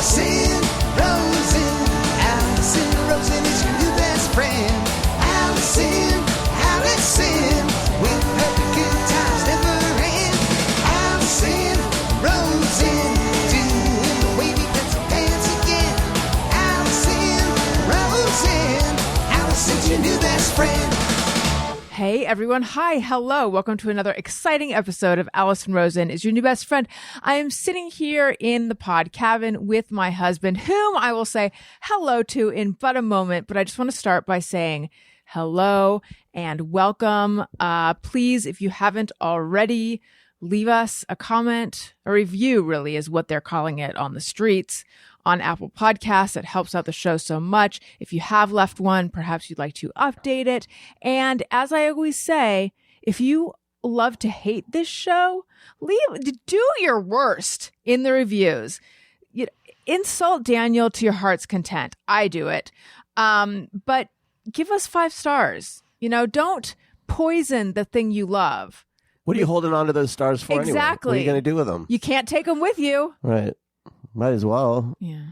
Alison Rosen. Alison Rosen is your new best friend. Alison, with her the good times never end. Alison Rosen, doing the wavy pencil dance again. Alison Rosen. Alison's your new best friend. Hey everyone. Hi. Hello. Welcome to another exciting episode of Alison Rosen is your new best friend. I am sitting here in the pod cabin with my husband, whom I will say hello to in but a moment. But I just want to start by saying hello and welcome. Please, if you haven't already, leave us a comment, a review really is what they're calling it on the streets. On Apple Podcasts. It helps out the show so much. If you have left one, perhaps you'd like to update it. And as I always say, if you love to hate this show, do your worst in the reviews. Insult Daniel to your heart's content. I do it. But give us 5 stars. Don't poison the thing you love. What are you holding on to those stars for anyway? Exactly. What are you going to do with them? You can't take them with you. Right. Might as well. Yeah.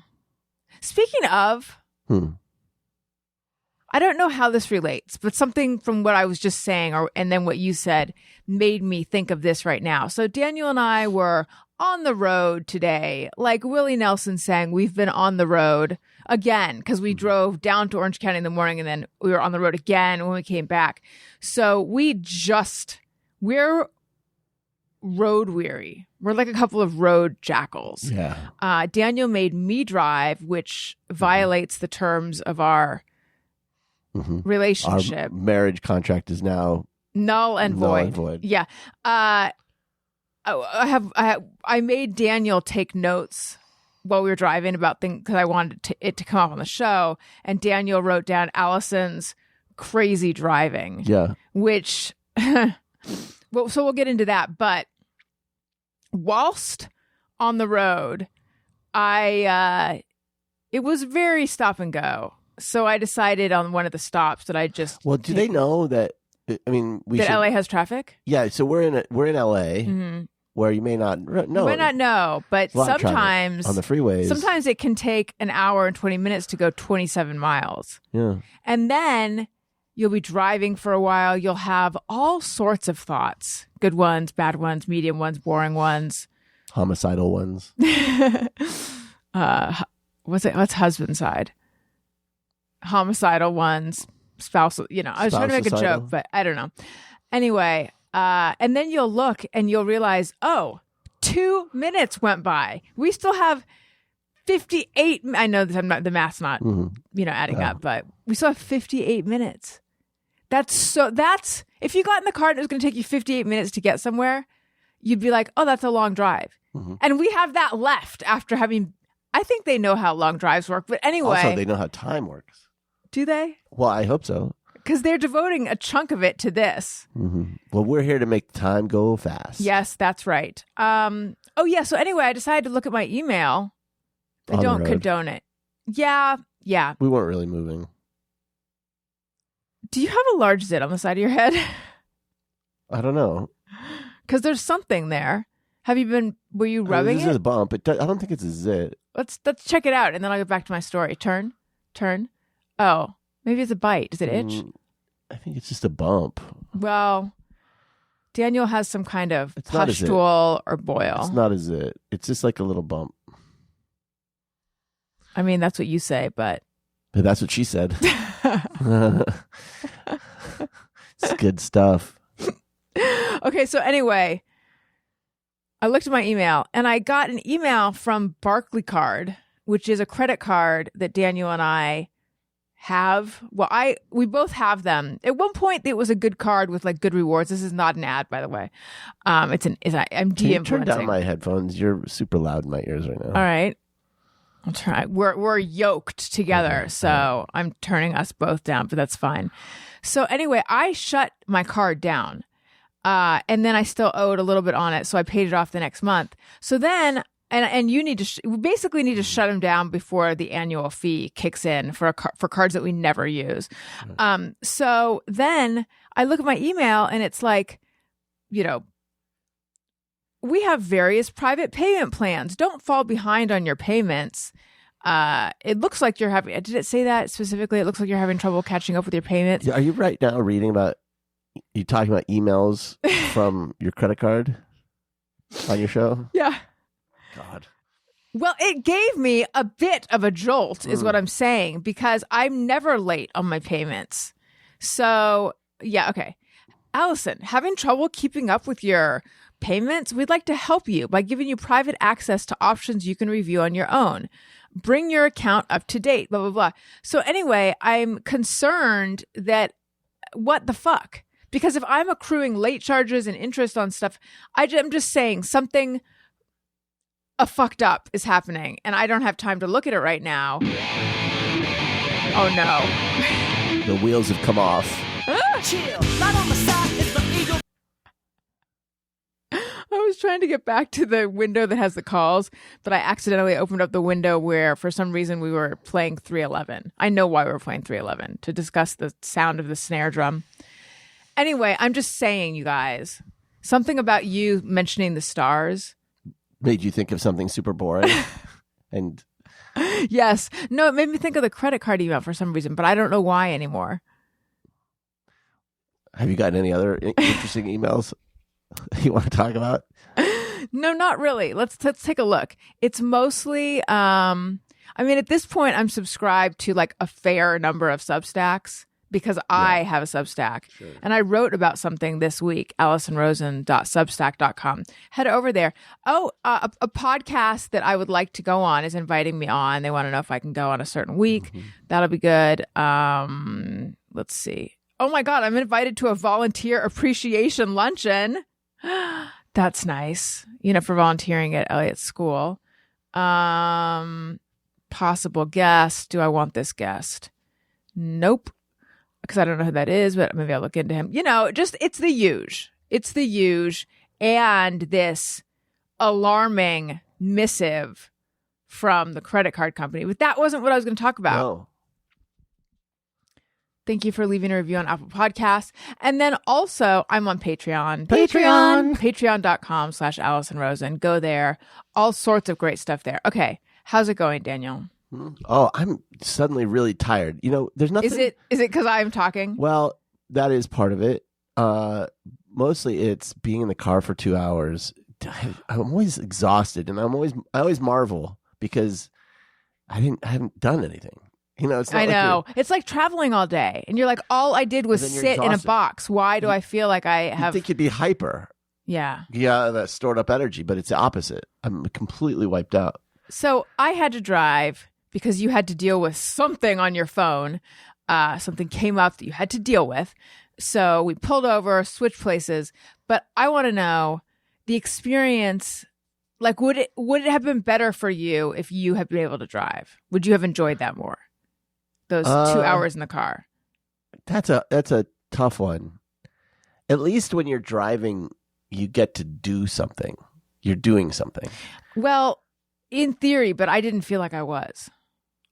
Speaking of, I don't know how this relates, but something from what I was just saying and then what you said made me think of this right now. So Daniel and I were on the road today. Like Willie Nelson sang, we've been on the road again because we drove down to Orange County in the morning and then we were on the road again when we came back. So we're road weary. We're like a couple of road jackals. Yeah. Daniel made me drive, which violates the terms of our relationship. Our marriage contract is now null and void. Yeah. I made Daniel take notes while we were driving about things because I wanted it to come up on the show. And Daniel wrote down Alison's crazy driving. Yeah. Which, well, so we'll get into that. But whilst on the road, it was very stop and go. So I decided on one of the stops that I just. Well, do they know that? I mean, LA has traffic. Yeah, so we're in LA, where you may not know. You might not know, but sometimes on the freeways, sometimes it can take an hour and 20 minutes to go 27 miles. Yeah, and then you'll be driving for a while. You'll have all sorts of thoughts. Good ones, bad ones, medium ones, boring ones. Homicidal ones. What's husband side? Homicidal ones, spousal, I was trying to make a joke, but I don't know. Anyway, and then you'll look and you'll realize, 2 minutes went by. We still have 58. I know the math's not, adding up, but we still have 58 minutes. That's if you got in the car and it was going to take you 58 minutes to get somewhere, you'd be like, oh, that's a long drive. And we have that left after I think they know how long drives work. But anyway. Also, they know how time works. Do they? Well, I hope so. Because they're devoting a chunk of it to this. Well, we're here to make time go fast. Yes, that's right. So anyway, I decided to look at my email. I don't condone it. Yeah. We weren't really moving. Do you have a large zit on the side of your head? I don't know. Because there's something there. Were you rubbing it? This is a bump. I don't think it's a zit. Let's check it out, and then I'll get back to my story. Turn. Oh, maybe it's a bite. Does it itch? I think it's just a bump. Well, Daniel has some kind of pustule or boil. It's not a zit. It's just like a little bump. I mean, that's what you say, but that's what she said. It's good stuff. Okay, so anyway, I looked at my email and I got an email from Barclaycard, which is a credit card that Daniel and I have. Well, we both have them. At one point, it was a good card with like good rewards. This is not an ad, by the way. I'm de-influencing. Can you turn down my headphones? You're super loud in my ears right now. All right. I'll try. We're yoked together, so I'm turning us both down, but that's fine. So anyway, I shut my card down, and then I still owed a little bit on it, so I paid it off the next month. So then, and you need to we basically need to shut them down before the annual fee kicks in for cards that we never use. Right. So then I look at my email, and it's like, we have various private payment plans. Don't fall behind on your payments. It looks like you're having, did it say that specifically? It looks like you're having trouble catching up with your payments. Are you right now reading about, you talking about emails from your credit card on your show? Yeah. God. Well, it gave me a bit of a jolt is what I'm saying, because I'm never late on my payments. So, yeah, okay. Alison, having trouble keeping up with your payments? We'd like to help you by giving you private access to options you can review on your own. Bring your account up to date, blah, blah, blah. So anyway, I'm concerned that what the fuck? Because if I'm accruing late charges and interest on stuff, I'm just saying something fucked up is happening and I don't have time to look at it right now. Oh no. The wheels have come off. Chill, light on my side is the eagle. I was trying to get back to the window that has the calls, but I accidentally opened up the window where for some reason we were playing 311. I know why we were playing 311, to discuss the sound of the snare drum. Anyway, I'm just saying, you guys, something about you mentioning the stars made you think of something super boring. And yes. No, it made me think of the credit card email for some reason, but I don't know why anymore. Have you gotten any other interesting emails you want to talk about? No, not really. Let's take a look. It's mostly I mean, at this point I'm subscribed to like a fair number of Substacks because I have a Substack. Sure. And I wrote about something this week, AlisonRosen.substack.com. Head over there. Oh, a podcast that I would like to go on is inviting me on. They want to know if I can go on a certain week. Mm-hmm. That'll be good. Let's see. Oh my God, I'm invited to a volunteer appreciation luncheon. That's nice. For volunteering at Elliot's school. Possible guest. Do I want this guest? Nope. Because I don't know who that is, but maybe I'll look into him. It's the huge. It's the huge. And this alarming missive from the credit card company. But that wasn't what I was going to talk about. No. Thank you for leaving a review on Apple Podcasts. And then also, I'm on Patreon. Patreon.com/Alison Rosen. Go there. All sorts of great stuff there. Okay. How's it going, Daniel? Oh, I'm suddenly really tired. There's nothing. Is it because I'm talking? Well, that is part of it. Mostly it's being in the car for 2 hours. I'm always exhausted, and I always marvel because I haven't done anything. It's not I know. It's like traveling all day, and you're like, all I did was sit in a box. Why do I feel like I have? You think you'd be hyper? Yeah. Yeah, that stored up energy, but it's the opposite. I'm completely wiped out. So I had to drive because you had to deal with something on your phone. Something came up that you had to deal with. So we pulled over, switched places. But I want to know the experience. Like, would it have been better for you if you had been able to drive? Would you have enjoyed that more? Those 2 hours in the car. That's a tough one. At least when you're driving, you get to do something. You're doing something. Well, in theory, but I didn't feel like I was.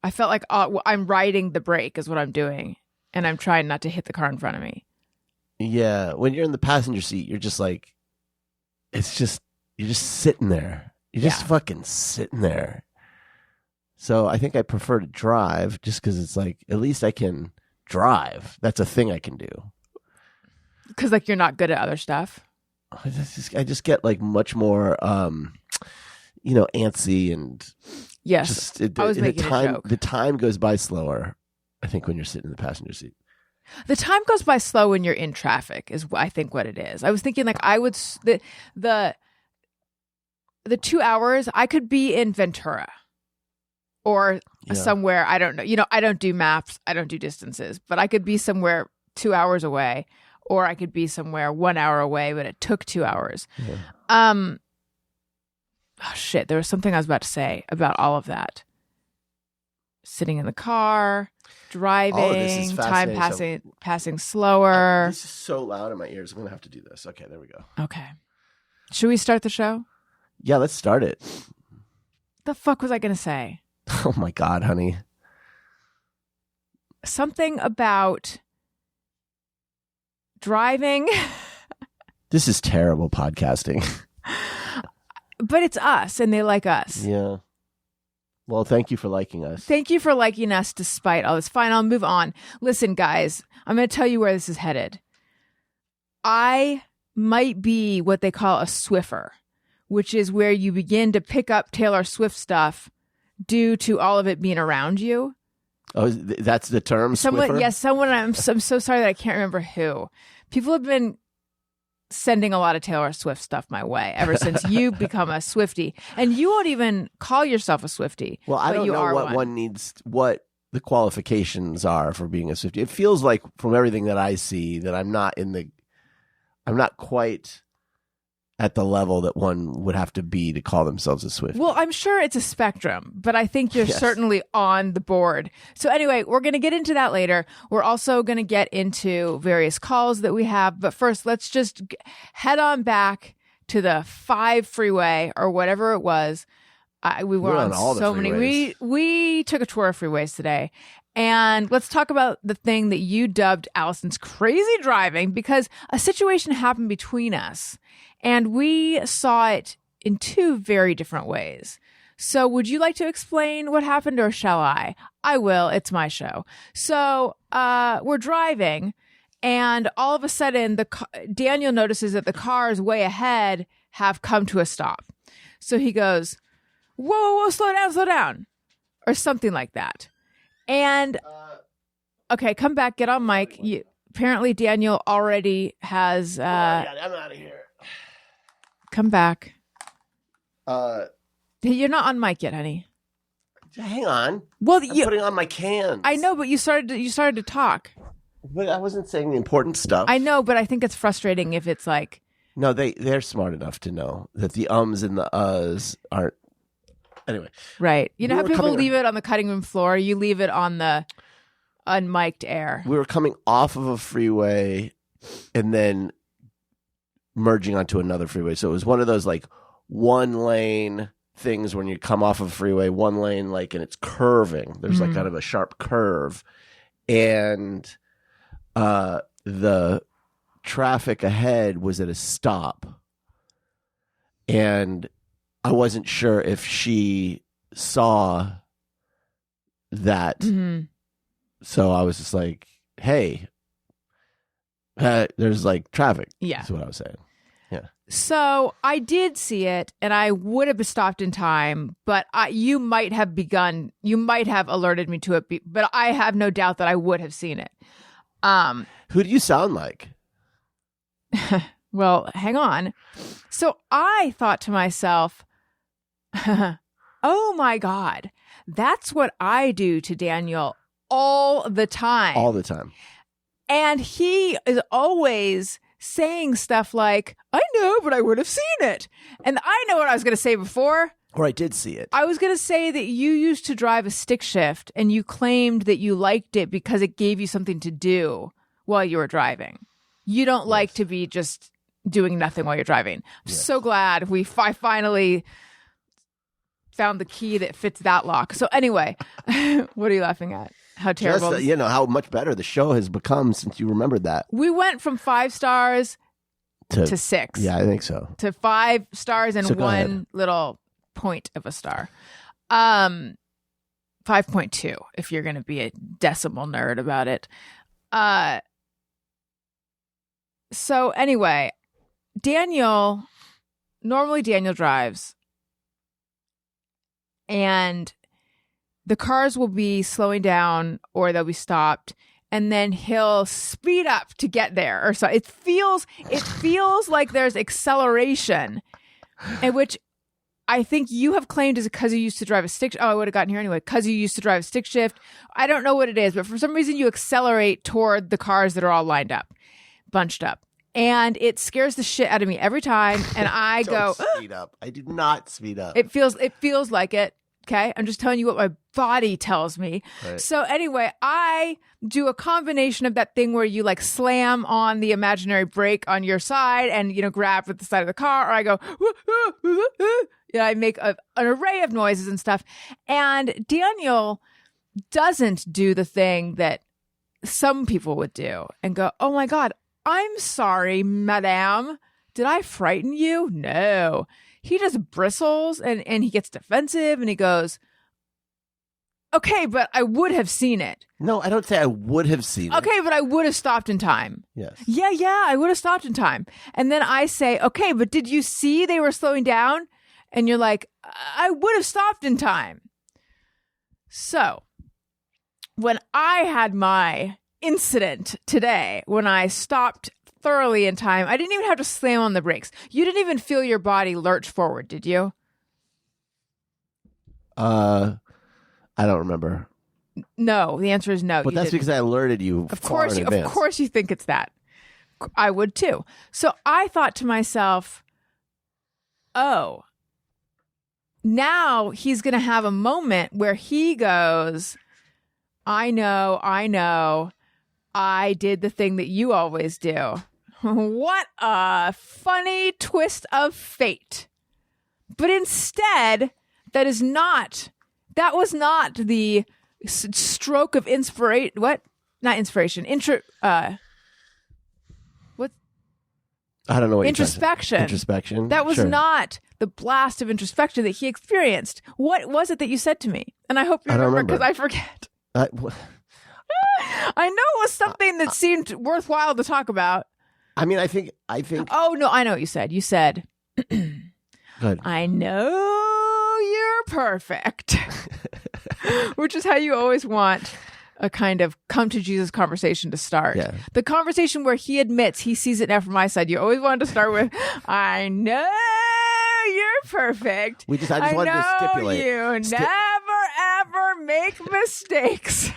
I felt like I'm riding the brake is what I'm doing, and I'm trying not to hit the car in front of me. Yeah, when you're in the passenger seat, you're just like, you're just sitting there. You're just fucking sitting there. So I think I prefer to drive just because it's like, at least I can drive. That's a thing I can do. Because like you're not good at other stuff. I just get like much more, antsy and yes. I was making a joke. The time goes by slower, I think, when you're sitting in the passenger seat. The time goes by slow when you're in traffic is I think what it is. I was thinking like I would the 2 hours I could be in Ventura. Or somewhere, I don't know. I don't do maps. I don't do distances. But I could be somewhere 2 hours away. Or I could be somewhere 1 hour away, but it took 2 hours. Yeah. Oh, shit. There was something I was about to say about all of that. Sitting in the car, driving, time passing slower. This is so loud in my ears. I'm going to have to do this. Okay, there we go. Okay. Should we start the show? Yeah, let's start it. The fuck was I going to say? Oh my God, honey. Something about driving. This is terrible podcasting. but it's us and they like us. Yeah. Well, thank you for liking us. Thank you for liking us despite all this. Fine, I'll move on. Listen, guys, I'm going to tell you where this is headed. I might be what they call a Swiffer, which is where you begin to pick up Taylor Swift stuff due to all of it being around you. Oh, that's the term, Swiffer? Yes, someone, I'm so sorry that I can't remember who. People have been sending a lot of Taylor Swift stuff my way ever since you become a Swiftie. And you won't even call yourself a Swiftie. Well, I don't know what one needs, what the qualifications are for being a Swiftie. It feels like from everything that I see that I'm not quite at the level that one would have to be to call themselves a Swiftie. Well, I'm sure it's a spectrum, but I think you're certainly on the board. So anyway, we're going to get into that later. We're also going to get into various calls that we have. But first, let's just head on back to the 5 freeway or whatever it was. We were on all so the many. We took a tour of freeways today. And let's talk about the thing that you dubbed Alison's crazy driving, because a situation happened between us and we saw it in 2 very different ways. So would you like to explain what happened, or shall I? I will. It's my show. So we're driving and all of a sudden Daniel notices that the cars way ahead have come to a stop. So he goes, whoa, slow down, or something like that. And okay, come back, get on mic. Apparently Daniel already has I'm out of here. Come back. You're not on mic yet, honey. Hang on. Well, I'm putting on my cans. I know, but you started to talk. But I wasn't saying the important stuff. I know, but I think it's frustrating if it's like. No, they're smart enough to know that the ums and the uhs aren't. Anyway. Right. You know how people leave it on the cutting room floor? You leave it on the unmiked air. We were coming off of a freeway and then merging onto another freeway. So it was one of those like 1-lane things when you come off of a freeway, 1 lane, like, and it's curving. There's like kind of a sharp curve. And the traffic ahead was at a stop. And I wasn't sure if she saw that. Mm-hmm. So I was just like, hey, there's like traffic. Yeah. That's what I was saying. Yeah. So I did see it and I would have stopped in time, but you might have alerted me to it, but I have no doubt that I would have seen it. Who do you sound like? Well, hang on. So I thought to myself, oh my God, that's what I do to Daniel all the time. All the time. And he is always saying stuff like, I know, but I would have seen it. And I know what I was going to say before. Or I did see it. I was going to say that you used to drive a stick shift and you claimed that you liked it because it gave you something to do while you were driving. You don't like to be just doing nothing while you're driving. I'm so glad I finally found the key that fits that lock. So anyway, what are you laughing at? How terrible. Just, how much better the show has become since you remembered that. We went from 5 stars to 6. Yeah, I think so. To 5 stars and 1 little point of a star. 5.2 if you're going to be a decimal nerd about it. So anyway, normally Daniel drives and the cars will be slowing down or they'll be stopped and then he'll speed up to get there. Or so it feels like there's acceleration, in which I think you have claimed is because you used to drive a stick. Oh, I would have gotten here anyway. Because you used to drive a stick shift. I don't know what it is, but for some reason you accelerate toward the cars that are all lined up, bunched up. And it scares the shit out of me every time. And I go, speed up. I do not speed up. It feels like it. Okay. I'm just telling you what my body tells me. Right. So anyway, I do a combination of that thing where you like slam on the imaginary brake on your side and, grab with the side of the car, or I go, I make an array of noises and stuff. And Daniel doesn't do the thing that some people would do and go, oh my God, I'm sorry, madame. Did I frighten you? No. he just bristles and he gets defensive and he goes, okay, but I would have seen it. No, I don't say I would have seen it. Okay, but I would have stopped in time. Yes. Yeah, I would have stopped in time. And then I say, okay, but did you see they were slowing down? And you're like, I would have stopped in time. So when I had my incident today, when I stopped thoroughly in time, I didn't even have to slam on the brakes. You didn't even feel your body lurch forward, did you? I don't remember. No, the answer is no. But that's because I alerted you far in advance. Of course you think it's that. I would too. So I thought to myself, oh, now he's going to have a moment where he goes, I know, I did the thing that you always do. What a funny twist of fate. But instead, that was not the stroke of inspiration. What? Not inspiration. What? I don't know what introspection. Introspection. That was Sure. not the blast of introspection that he experienced. What was it that you said to me? And I hope you I don't remember because remember. I forget. I I know it was something that seemed worthwhile to talk about. I mean, I think. Oh, no, I know what you said. You said, Good. I know you're perfect, which is how you always want a kind of come to Jesus conversation to start. Yeah. The conversation where he admits he sees it now from my side. You always wanted to start with, I know you're perfect. I just wanted to stipulate. You never, ever make mistakes.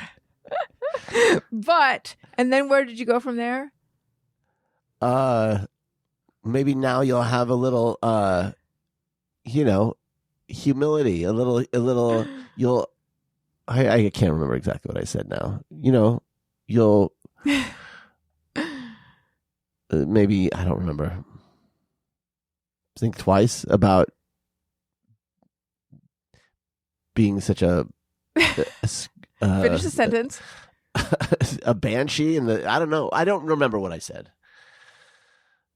But, and then where did you go from there? Maybe now you'll have a little, humility, a little, you'll, I can't remember exactly what I said now. You'll, maybe, I don't remember. Think twice about being such a Finish the sentence. a banshee I don't know. I don't remember what I said.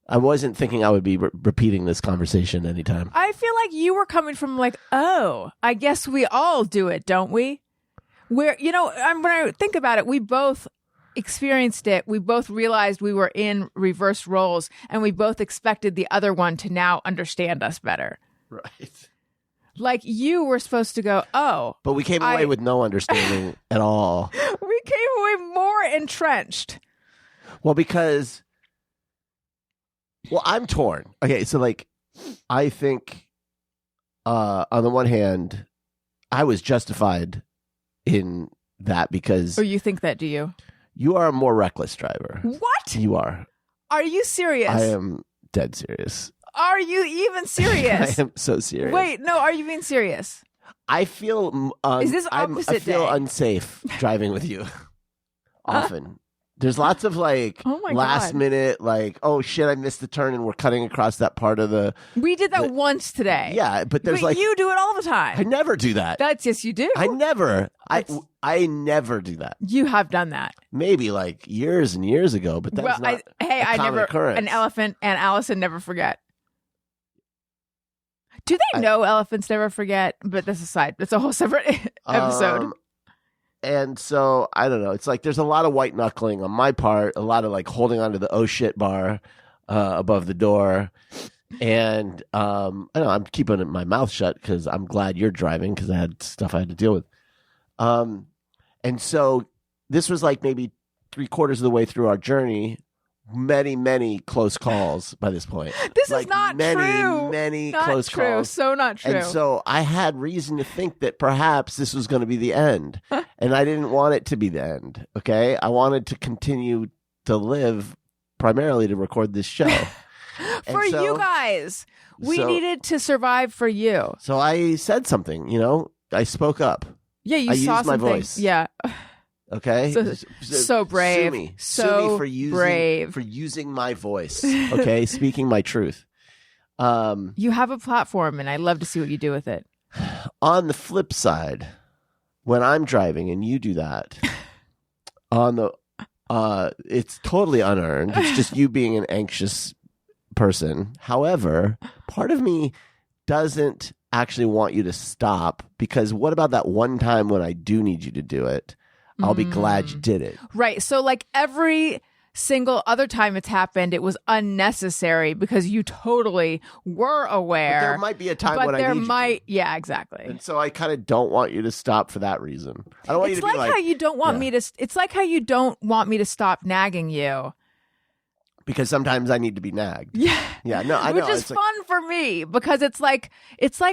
I wasn't thinking I would be repeating this conversation anytime. I feel like you were coming from like, oh, I guess we all do it, don't we? Where, when I think about it, we both experienced it. We both realized we were in reverse roles and we both expected the other one to now understand us better. Right. Like you were supposed to go, oh. But we came away with no understanding at all. We came away more entrenched. Well, because... Well, I'm torn. Okay, so I think on the one hand, I was justified in that because... Oh, you think that, do you? You are a more reckless driver. What? You are. Are you serious? I am dead serious. Are you even serious? I am so serious. Wait, no, are you being serious? I feel... Is this opposite I feel day? unsafe driving with you. Often. There's lots of Oh my last God. minute, oh shit, I missed the turn and we're cutting across that part of the... We did that once today. Yeah, but there's but you do it all the time. I never do that. Yes, you do. I never do that. You have done that. Maybe years and years ago, but that's not a I common never. occurrence. An elephant and Alison never forget. Do they know elephants never forget? But that's aside. That's a whole separate episode. And so I don't know. It's there's a lot of white knuckling on my part, a lot of holding onto the oh shit bar above the door, and I know I'm keeping my mouth shut because I'm glad you're driving because I had stuff I had to deal with. And so this was maybe 3/4 of the way through our journey. Many close calls by this point. This is not true. Many Not close true. calls. So not true. And so I had reason to think that perhaps this was going to be the end. And I didn't want it to be the end. Okay. I wanted to continue to live primarily to record this show. For you guys. We needed to survive for you. So I said something, I spoke up. Yeah, you I saw used my something. voice. Yeah. Okay. So brave. Sue me. So Sue me brave. for using my voice. Okay. Speaking my truth. You have a platform and I love to see what you do with it. On the flip side, when I'm driving and you do that, it's totally unearned. It's just you being an anxious person. However, part of me doesn't actually want you to stop, because what about that one time when I do need you to do it? I'll be glad you did it. Right. So like every single other time it's happened, it was unnecessary because you totally were aware. But there might be a time when I need you to. Yeah, exactly. And so I kind of don't want you to stop for that reason. I don't want It's you to like be how you don't want me to. It's like how you don't want me to stop nagging you. Because sometimes I need to be nagged. Yeah. Yeah. No, I know. Which is It's like, fun for me because it's like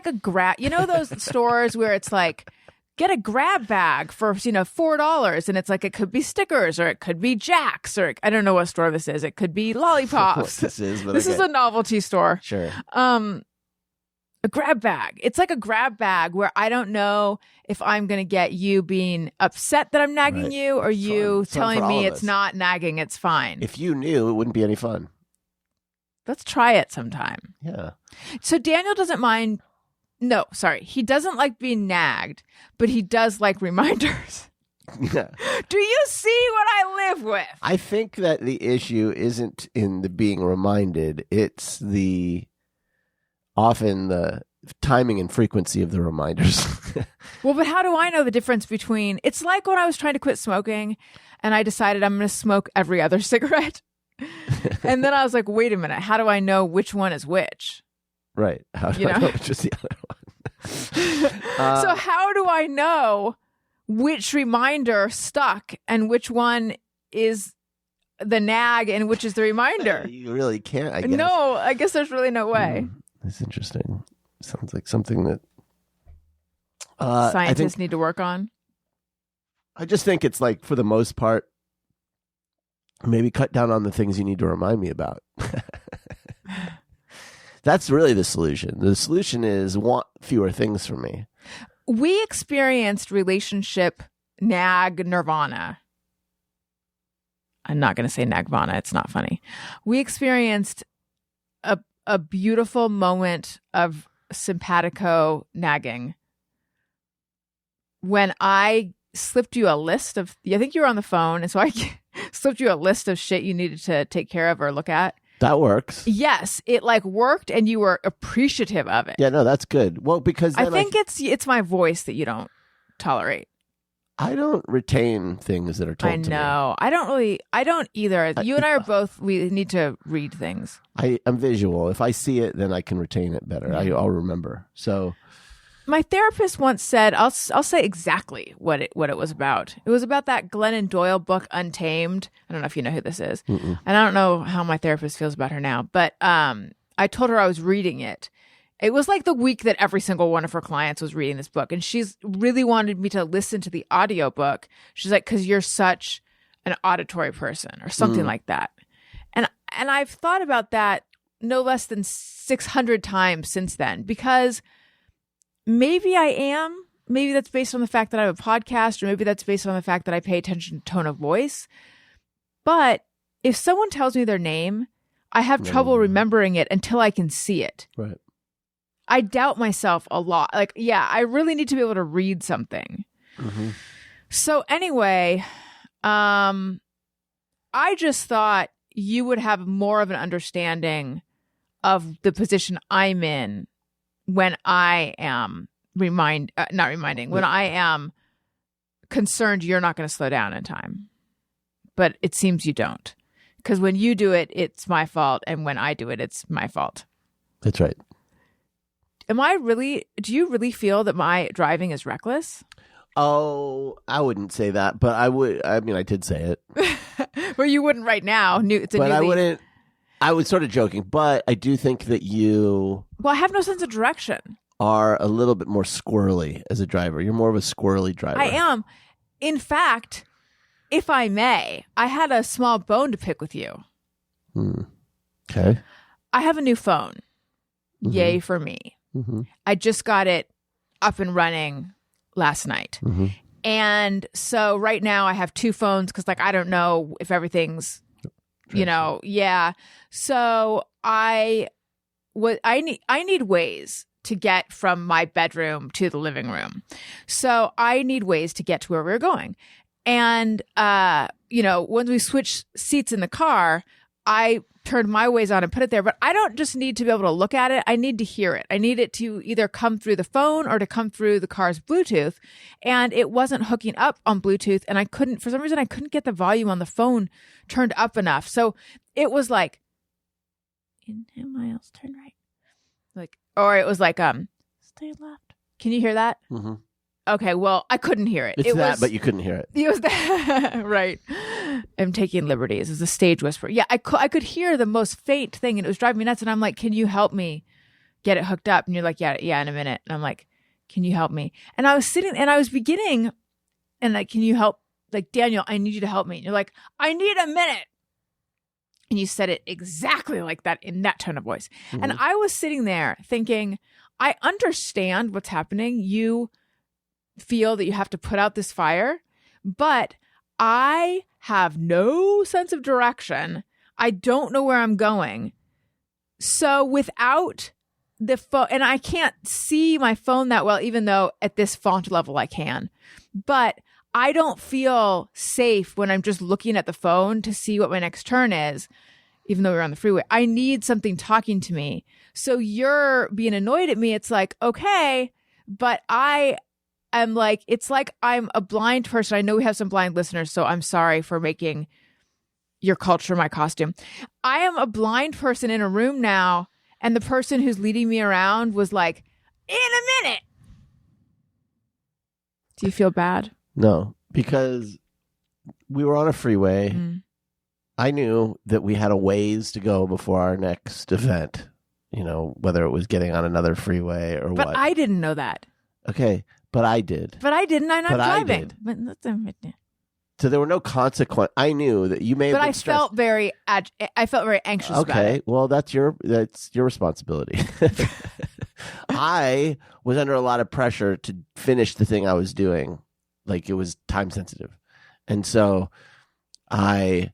a grab. You know those stores where it's like, get a grab bag for, $4. And it's like, it could be stickers or it could be Jack's or I don't know what store this is. It could be lollipops. what this is, but This is a novelty store. Sure. A grab bag. It's like a grab bag where I don't know if I'm going to get you being upset that I'm nagging Right. you or you It's fun telling for all me of it's us. not nagging, it's fine. If you knew, it wouldn't be any fun. Let's try it sometime. Yeah. So Daniel doesn't mind. No, sorry. He doesn't like being nagged, but he does like reminders. Yeah. Do you see what I live with? I think that the issue isn't in the being reminded. It's often the timing and frequency of the reminders. Well, but how do I know the difference between... It's like when I was trying to quit smoking and I decided I'm going to smoke every other cigarette. And then I was like, wait a minute. How do I know which one is which? Right. How do I know which is the other one? So how do I know which reminder stuck and which one is the nag and which is the reminder? You really can't, I guess. No, I guess there's really no way. That's interesting. Sounds like something that Scientists need to work on. I just think it's like, for the most part, maybe cut down on the things you need to remind me about. That's really the solution. The solution is want fewer things from me. We experienced relationship nag nirvana. I'm not going to say nagvana. It's not funny. We experienced a beautiful moment of simpatico nagging when I slipped you a list of, I think you were on the phone, and so I slipped you a list of shit you needed to take care of or look at. That works. Yes, it like worked, and you were appreciative of it. Yeah, no, that's good. Well, because I then think it's my voice that you don't tolerate. I don't retain things that are told I to me. know. I don't either. You and I are both, we need to read things. I'm visual. If I see it, then I can retain it better. I'll remember. So my therapist once said, I'll say exactly what it was about. It was about that Glennon Doyle book, Untamed. I don't know if you know who this is. Mm-mm. And I don't know how my therapist feels about her now, but I told her I was reading it. It was like the week that every single one of her clients was reading this book. And she's really wanted me to listen to the audiobook. She's like, because you're such an auditory person or something like that. And I've thought about that no less than 600 times since then, because maybe I am. Maybe that's based on the fact that I have a podcast, or maybe that's based on the fact that I pay attention to tone of voice. But if someone tells me their name, I have trouble remembering it until I can see it. right. I doubt myself a lot. Like, yeah, I really need to be able to read something. Mm-hmm. So anyway, I just thought you would have more of an understanding of the position I'm in when I am when I am concerned you're not going to slow down in time. But it seems you don't. Because when you do it, it's my fault. And when I do it, it's my fault. That's right. Do you really feel that my driving is reckless? Oh, I wouldn't say that, but I would. I mean, I did say it. Well, you wouldn't right now. But I wouldn't. I was sort of joking, but I do think that you Well, I have no sense of direction. are a little bit more squirrely as a driver. You're more of a squirrely driver. I am. In fact, if I may, I had a small bone to pick with you. Okay. I have a new phone. Yay for me. Mm-hmm. I just got it up and running last night. Mm-hmm. And so right now I have two phones because, like, I don't know if everything's, yeah. So I need ways to get from my bedroom to the living room. So I need ways to get to where we're going. And, when we switch seats in the car, I turned my ways on and put it there. But I don't just need to be able to look at it. I need to hear it. I need it to either come through the phone or to come through the car's Bluetooth. And it wasn't hooking up on Bluetooth. And for some reason, I couldn't get the volume on the phone turned up enough. So it was like, in 10 miles, turn right. Or it was like, stay left. Can you hear that? Mm-hmm. Okay, well, I couldn't hear it. But you couldn't hear it. It was that, right. I'm taking liberties. It's a stage whisper. Yeah, I could hear the most faint thing, and it was driving me nuts. And I'm like, can you help me get it hooked up? And you're like, yeah, in a minute. And I'm like, can you help me? And I was sitting, and I was beginning, and like, can you help? Like, Daniel, I need you to help me. And you're like, I need a minute. And you said it exactly like that in that tone of voice. Mm-hmm. And I was sitting there thinking, I understand what's happening. You feel that you have to put out this fire, but I have no sense of direction. I don't know where I'm going. So without the phone, and I can't see my phone that well, even though at this font level I can, but I don't feel safe when I'm just looking at the phone to see what my next turn is, even though we're on the freeway. I need something talking to me. So you're being annoyed at me. It's like, okay, but I'm like, it's like I'm a blind person. I know we have some blind listeners, so I'm sorry for making your culture my costume. I am a blind person in a room now, and the person who's leading me around was like, in a minute. Do you feel bad? No, because we were on a freeway. Mm. I knew that we had a ways to go before our next event, whether it was getting on another freeway or what. But I didn't know that. Okay. But I did. But I didn't. I'm not driving. So there were no consequences. I knew that you may have been stressed. I felt very anxious about it. Okay. Well, that's your responsibility. I was under a lot of pressure to finish the thing I was doing. Like, it was time sensitive. And so I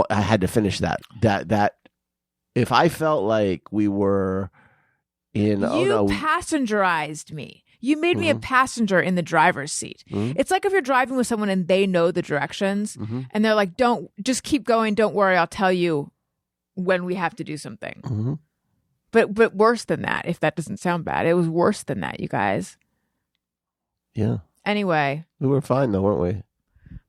had to finish that if I felt like we were in, passengerized me. You made me a passenger in the driver's seat. Mm-hmm. It's like if you're driving with someone and they know the directions and they're like, just keep going. Don't worry. I'll tell you when we have to do something. Mm-hmm. But worse than that, if that doesn't sound bad, it was worse than that, you guys. Yeah. Anyway. We were fine though, weren't we?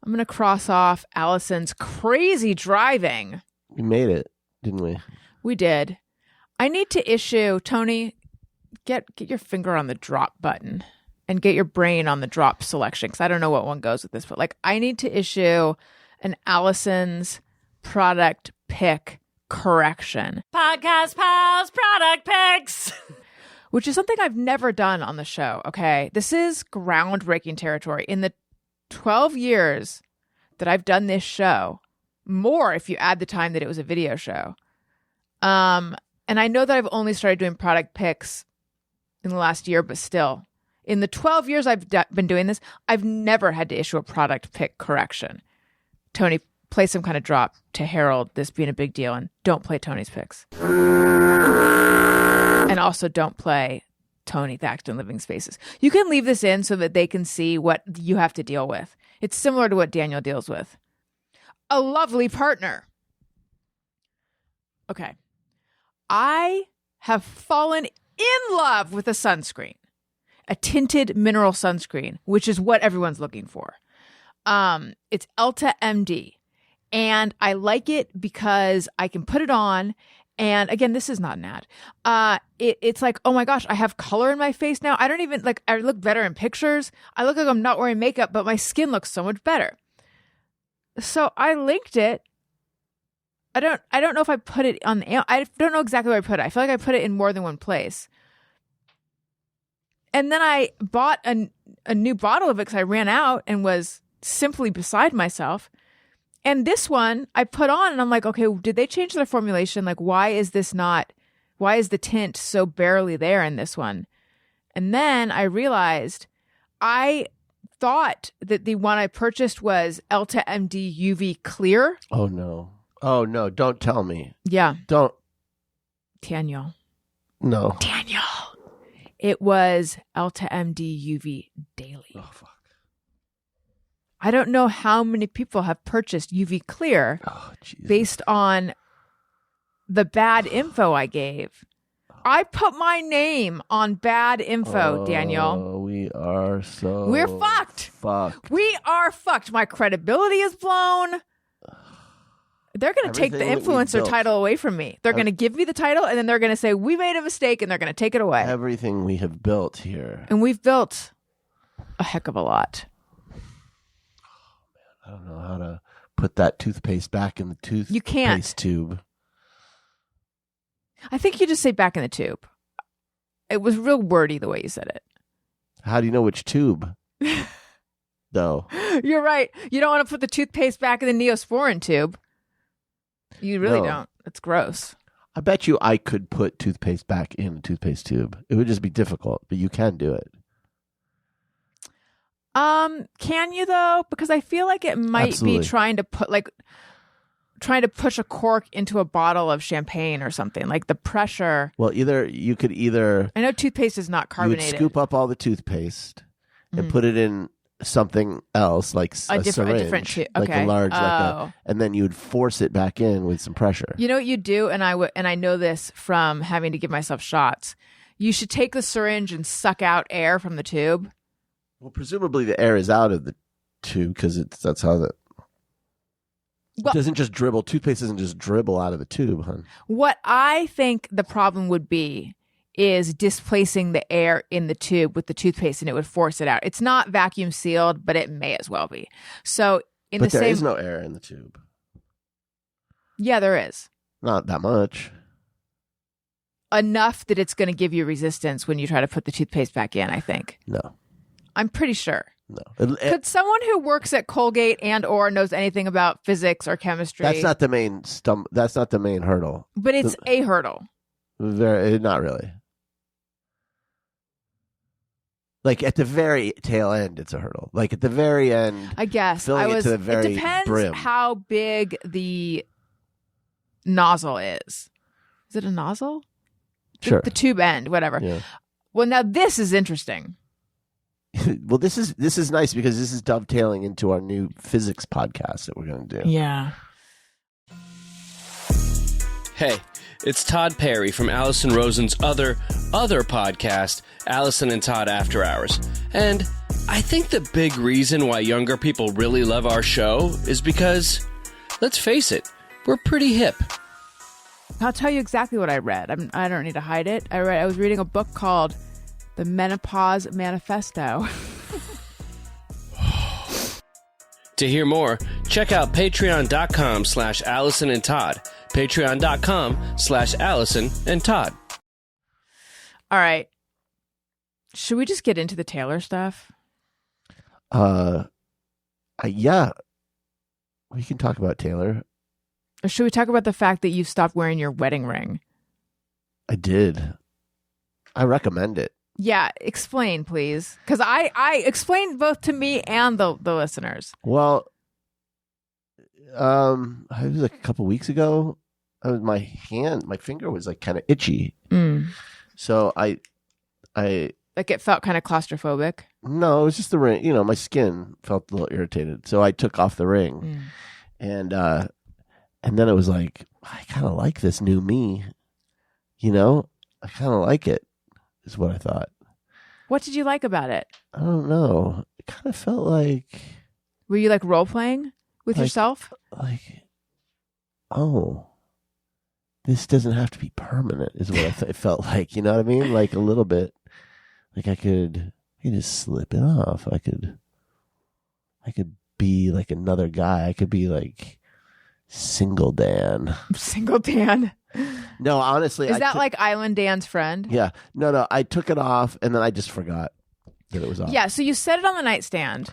I'm going to cross off Allison's crazy driving. We made it, didn't we? We did. I need to issue, Tony, get your finger on the drop button and get your brain on the drop selection, because I don't know what one goes with this, but like, I need to issue an Allison's product pick correction. Podcast Pals product picks. Which is something I've never done on the show, okay? This is groundbreaking territory. In the 12 years that I've done this show, more if you add the time that it was a video show. And I know that I've only started doing product picks in the last year, but still, in the 12 years I've been doing this, I've never had to issue a product pick correction. Tony, play some kind of drop to herald this being a big deal, and don't play Tony's picks. And also don't play Tony, the Act in Living Spaces. You can leave this in so that they can see what you have to deal with. It's similar to what Daniel deals with. A lovely partner. Okay. I have fallen in love with a sunscreen, a tinted mineral sunscreen, which is what everyone's looking for. It's Elta MD, and I like it because I can put it on. And again, this is not an ad. It's like, oh my gosh, I have color in my face now. I don't even I look better in pictures. I look like I'm not wearing makeup, but my skin looks so much better. So I linked it. I don't know if I put it on I don't know exactly where I put it. I feel like I put it in more than one place. And then I bought a new bottle of it because I ran out and was simply beside myself. And this one I put on and I'm like, okay, did they change their formulation? Like, why is the tint so barely there in this one? And then I realized I thought that the one I purchased was Elta MD UV Clear. Oh no. Oh, no, don't tell me. Yeah. Don't. Daniel. No. Daniel. It was Elta MD UV Daily. Oh, fuck. I don't know how many people have purchased UV Clear based on the bad info I gave. I put my name on bad info, Daniel. We're fucked. Fucked. We are fucked. My credibility is blown. They're going to take the Everything that we've influencer built. title away from me. They're going to give me the title, and then they're going to say, we made a mistake, and they're going to take it away. Everything we have built here. And we've built a heck of a lot. I don't know how to put that toothpaste back in the toothpaste You can't. tube. I think you just say back in the tube. It was real wordy the way you said it. How do you know which tube? Though. You're right. You don't want to put the toothpaste back in the Neosporin tube. You really No. don't. It's gross. I bet you I could put toothpaste back in a toothpaste tube. It would just be difficult, but you can do it. Can you though? Because I feel like it might Absolutely. be trying to push a cork into a bottle of champagne or something. Like the pressure. Well, you could either I know toothpaste is not you would carbonated. scoop up all the toothpaste and put it in something else, like a syringe, different like okay. a large, Oh. and then you would force it back in with some pressure. You know what you do, and I know this from having to give myself shots. You should take the syringe and suck out air from the tube. Well, presumably the air is out of the tube because that's how the. Well- It doesn't just dribble. Toothpaste doesn't just dribble out of the tube, hon. What I think the problem would be is displacing the air in the tube with the toothpaste, and it would force it out. It's not vacuum sealed, but it may as well be. So But there is no air in the tube. Yeah, there is. Not that much. Enough that it's going to give you resistance when you try to put the toothpaste back in, I think. No. I'm pretty sure. No. Could someone who works at Colgate and or knows anything about physics or chemistry? That's not the main That's not the main hurdle. But it's a hurdle. Not really. Like at the very tail end, it's a hurdle. Like at the very end, I guess. filling it to the very it depends brim. how big the nozzle is. Is it a nozzle? Sure. The tube end, whatever. Yeah. Well, now this is interesting. Well, this is nice because this is dovetailing into our new physics podcast that we're going to do. Yeah. Hey, it's Todd Perry from Alison Rosen's other podcast, Alison and Todd After Hours. And I think the big reason why younger people really love our show is because, let's face it, we're pretty hip. I'll tell you exactly what I read. I don't need to hide it. I was reading a book called The Menopause Manifesto. To hear more, check out patreon.com/Alison and Todd. Patreon.com/Alison and Todd. All right. Should we just get into the Taylor stuff? Yeah. We can talk about Taylor. Or should we talk about the fact that you've stopped wearing your wedding ring? I did. I recommend it. Yeah, explain, please. Because I explained both to me and the listeners. Well, it was like a couple weeks ago. My finger was like kind of itchy. So I Like it felt kind of claustrophobic. no, it was just the ring. You know, my skin felt a little irritated, so I took off the ring, and then it was like I kind of like this new me. You know, I kind of like it. Is what I thought. What did you like about it? I don't know. It kind of felt like Were you like role playing with yourself? Oh, this doesn't have to be permanent, is what it felt like. You know what I mean? Like a little bit. Like I could just slip it off. I could be like another guy. I could be like Single Dan. Single Dan. No, honestly. Is that like Island Dan's friend? Yeah. No. I took it off and then I just forgot that it was off. Yeah, so you set it on the nightstand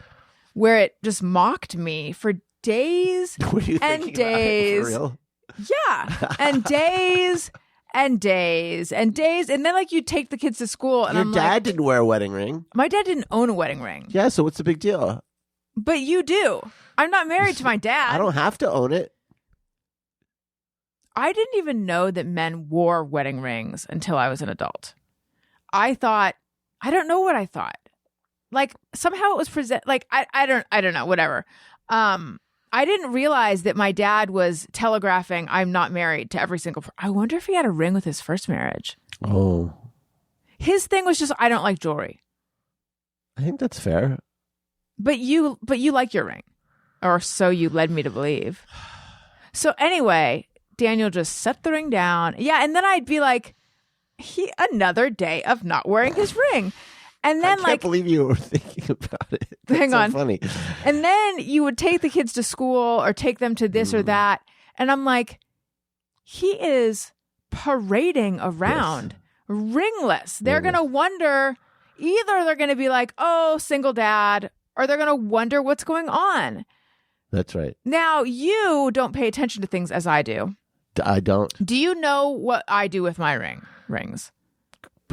where it just mocked me for days Were you and thinking about it days. for real? Yeah, and days and days and days. And then like you take the kids to school and Your I'm dad like, didn't wear a wedding ring. my dad didn't own a wedding ring. Yeah, so what's the big deal? But you do. I'm not married to my dad. I don't have to own it. I didn't even know that men wore wedding rings until I was an adult. I don't know what I thought. Like somehow it was like I don't know, whatever. I didn't realize that my dad was telegraphing I'm not married to every single I wonder if he had a ring with his first marriage. Oh. His thing was just I don't like jewelry. I think that's fair. But you like your ring. Or so you led me to believe. So anyway, Daniel just set the ring down. Yeah, and then I'd be like, another day of not wearing his ring. And then I can't believe you were thinking about it. That's hang on. So funny. And then you would take the kids to school or take them to this or that. And I'm like, he is parading around ringless. They're going to wonder, either they're going to be like, oh, single dad, or they're going to wonder what's going on. That's right. Now, you don't pay attention to things as I do. I don't. Do you know what I do with my rings?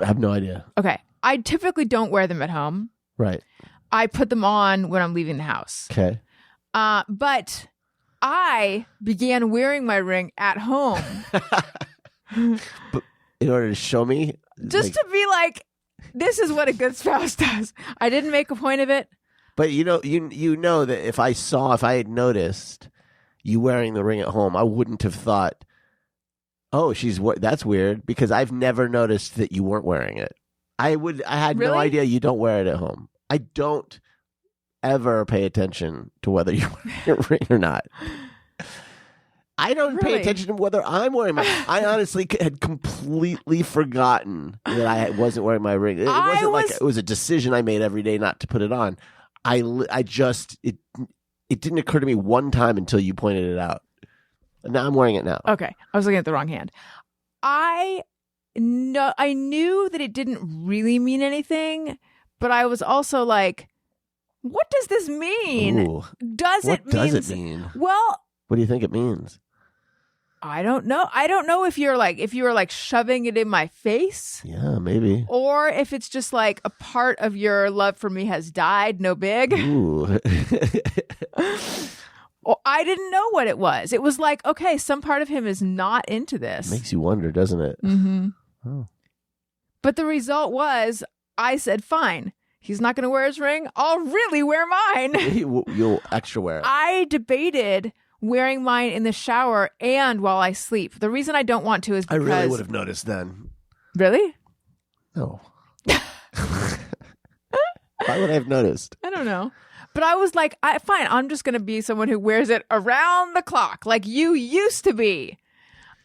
I have no idea. Okay. I typically don't wear them at home. Right. I put them on when I'm leaving the house. Okay. But I began wearing my ring at home. But in order to show me? Just to be like, this is what a good spouse does. I didn't make a point of it. But you know that if I had noticed you wearing the ring at home, I wouldn't have thought, oh, that's weird, because I've never noticed that you weren't wearing it. I had no idea you don't wear it at home. I don't ever pay attention to whether you wear a ring or not. I don't pay attention to whether I'm wearing I honestly had completely forgotten that I wasn't wearing my ring. It wasn't like it was a decision I made every day not to put it on. It didn't occur to me one time until you pointed it out. And now I'm wearing it now. Okay. I was looking at the wrong hand. I knew that it didn't really mean anything, but I was also like, what does this mean? Ooh. What does it mean? Well, what do you think it means? I don't know. I don't know if you were like shoving it in my face. Yeah, maybe. Or if it's just like a part of your love for me has died, no big. Ooh. Well, I didn't know what it was. It was like, okay, some part of him is not into this. Makes you wonder, doesn't it? Mm-hmm. Oh. But the result was, I said, fine. He's not going to wear his ring. I'll really wear mine. You'll extra wear it. I debated wearing mine in the shower and while I sleep. The reason I don't want to is because... I really would have noticed then. Really? No. Why would I have noticed? I don't know. But I was like, fine, I'm just going to be someone who wears it around the clock like you used to be.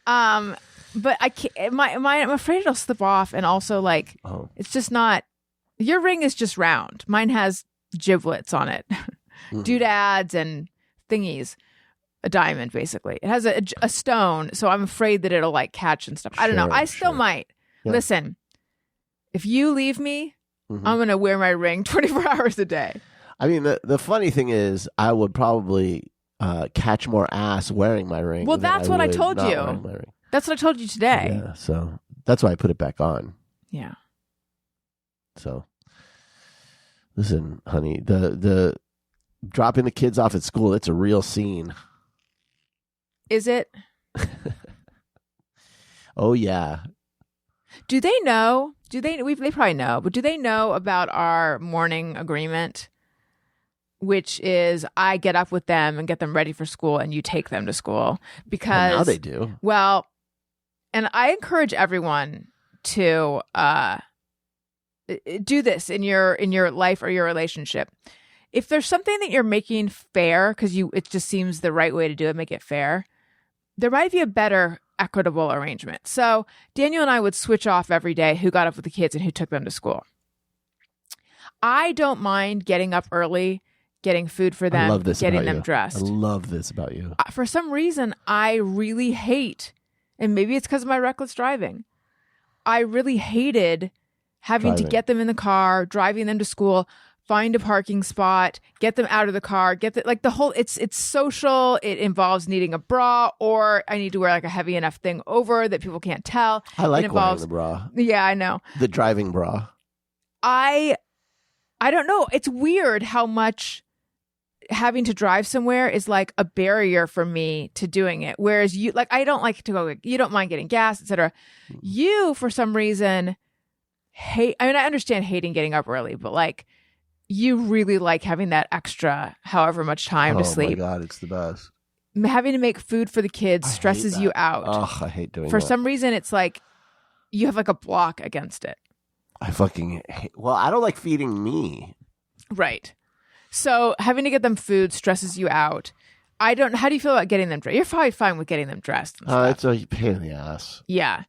But I can't, I'm afraid it'll slip off. And also, like, It's just not... Your ring is just round. Mine has giblets on it. Doodads and thingies. A diamond, basically. It has a stone, so I'm afraid that it'll, like, catch and stuff. I don't know. I still might. Yeah. Listen, if you leave me, I'm going to wear my ring 24 hours a day. I mean, the funny thing is, I would probably catch more ass wearing my ring. Well, that's what I told you. That's what I told you today. Yeah, so that's why I put it back on. Yeah. So, listen, honey, the dropping the kids off at school, it's a real scene. Is it? Oh, yeah. Do they know? They probably know, but do they know about our morning agreement? Which is I get up with them and get them ready for school and you take them to school. Because now they do. Well, and I encourage everyone to do this in your life or your relationship. If there's something that you're making fair, because it just seems the right way to do it, make it fair, there might be a better equitable arrangement. So Daniel and I would switch off every day who got up with the kids and who took them to school. I don't mind getting up early, getting food for them, getting them dressed. I love this about you. For some reason, I really hate, and maybe it's because of my reckless driving, I really hated having to get them in the car, driving them to school, find a parking spot, get them out of the car, it's social. It involves needing a bra, or I need to wear like a heavy enough thing over that people can't tell. I like wearing the bra. Yeah, I know. The driving bra. I don't know. It's weird how much having to drive somewhere is like a barrier for me to doing it. Whereas you, like, I don't like to go, you don't mind getting gas, etc. You, for some reason, hate, I mean, I understand hating getting up early, but like, you really like having that extra however much time to sleep. Oh my God, it's the best. Having to make food for the kids I stresses hate you that. out. Oh, I hate doing For that. some reason, it's like you have like a block against it. I fucking hate. Well, I don't like feeding me. Right. So having to get them food stresses you out. How do you feel about getting them dressed? You're probably fine with getting them dressed. And stuff. It's a pain in the ass. Yeah.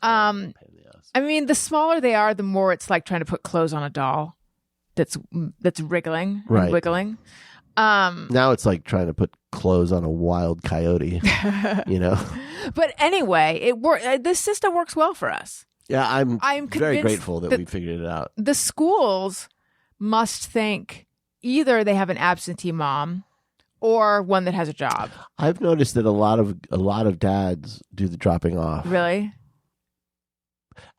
Pain in the ass. I mean, the smaller they are, the more it's like trying to put clothes on a doll that's wriggling Right. and wiggling. Now it's like trying to put clothes on a wild coyote, you know? But anyway, this system works well for us. Yeah, I'm very convinced grateful that we figured it out. The schools must think either they have an absentee mom or one that has a job. I've noticed that a lot of dads do the dropping off Really?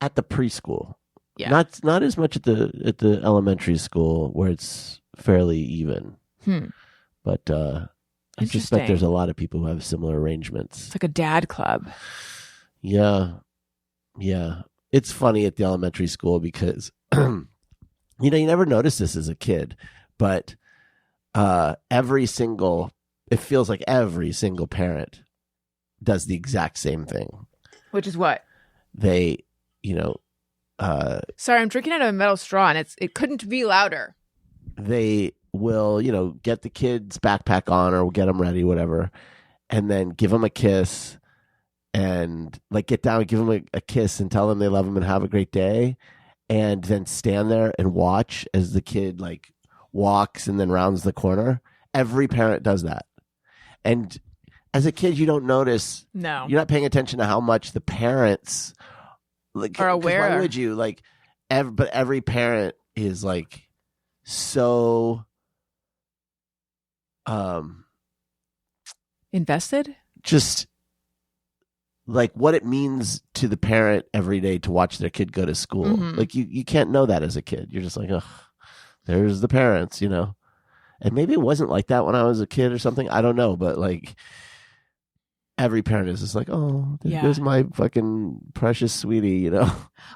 at the preschool. Yeah. Not as much at the elementary school where it's fairly even. But I Interesting. suspect there's a lot of people who have similar arrangements. It's like a dad club. Yeah. It's funny at the elementary school because you never notice this as a kid, but it feels like every single parent does the exact same thing. Which is what? They, Sorry, I'm drinking out of a metal straw and it couldn't be louder. they will, get the kid's backpack on or get them ready, whatever, and then give them a kiss and like get down and give them a kiss and tell them they love them and have a great day. And then stand there and watch as the kid like walks and then rounds the corner. Every parent does that. And as a kid, you don't notice. No. You're not paying attention to how much the parents like Are 'cause aware. Why would you like? But every parent is like so Invested? just like what it means to the parent every day to watch their kid go to school. Mhm. Like you can't know that as a kid. You're just like, ugh, there's the parents, And maybe it wasn't like that when I was a kid or something. I don't know, but like every parent is just like, oh, Yeah. there's my fucking precious sweetie,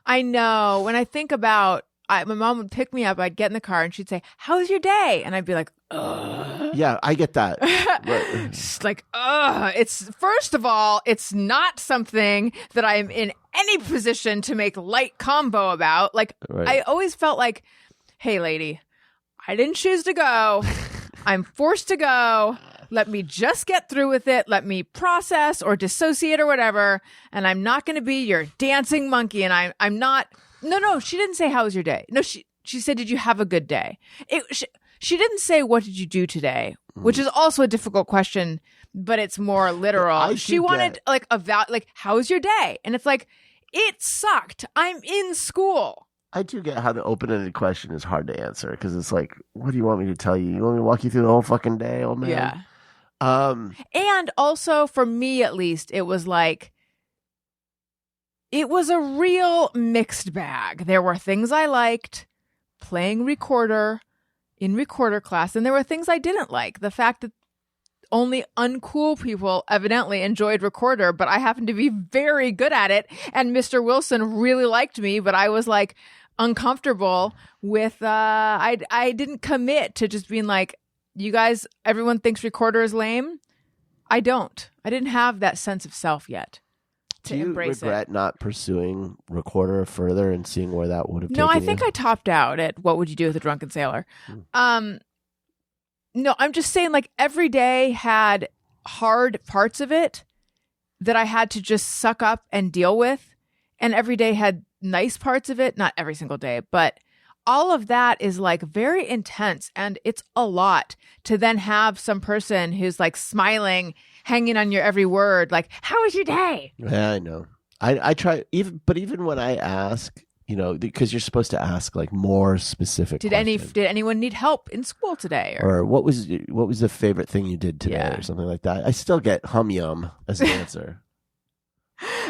I know. When I think about, my mom would pick me up, I'd get in the car and she'd say, "How's your day?" And I'd be like, ugh. Yeah, I get that. But- Just like, ugh. It's, first of all, it's not something that I'm in any position to make light combo about. Like, Right. I always felt like, hey, lady, I didn't choose to go. I'm forced to go. Let me just get through with it. Let me process or dissociate or whatever. And I'm not going to be your dancing monkey. And I'm not. No, she didn't say, how was your day? No, she said, did you have a good day? She didn't say, what did you do today? Which is also a difficult question, but it's more literal. She wanted like how was your day? And it's like, it sucked. I'm in school. I do get how the open-ended question is hard to answer because it's like, what do you want me to tell you? You want me to walk you through the whole fucking day, old man? Yeah. Yeah. And also for me, at least, it was like, it was a real mixed bag. There were things I liked, playing recorder in recorder class, and there were things I didn't like. The fact that only uncool people evidently enjoyed recorder, but I happened to be very good at it. And Mr. Wilson really liked me, but I was like uncomfortable with, I didn't commit to just being like, you guys, everyone thinks recorder is lame. I don't. I didn't have that sense of self yet to Do you embrace regret not pursuing recorder further and seeing where that would have No, taken I think you? I topped out at What Would You Do with a Drunken Sailor. No, I'm just saying like every day had hard parts of it that I had to just suck up and deal with. And every day had nice parts of it. Not every single day, but all of that is like very intense. And it's a lot to then have some person who's like smiling, hanging on your every word. Like, how was your day? Yeah, I know. I try even when I ask, because you're supposed to ask like more specific. Did questions. anyone need help in school today? Or what was the favorite thing you did today, Yeah. or something like that? I still get hum yum as an answer.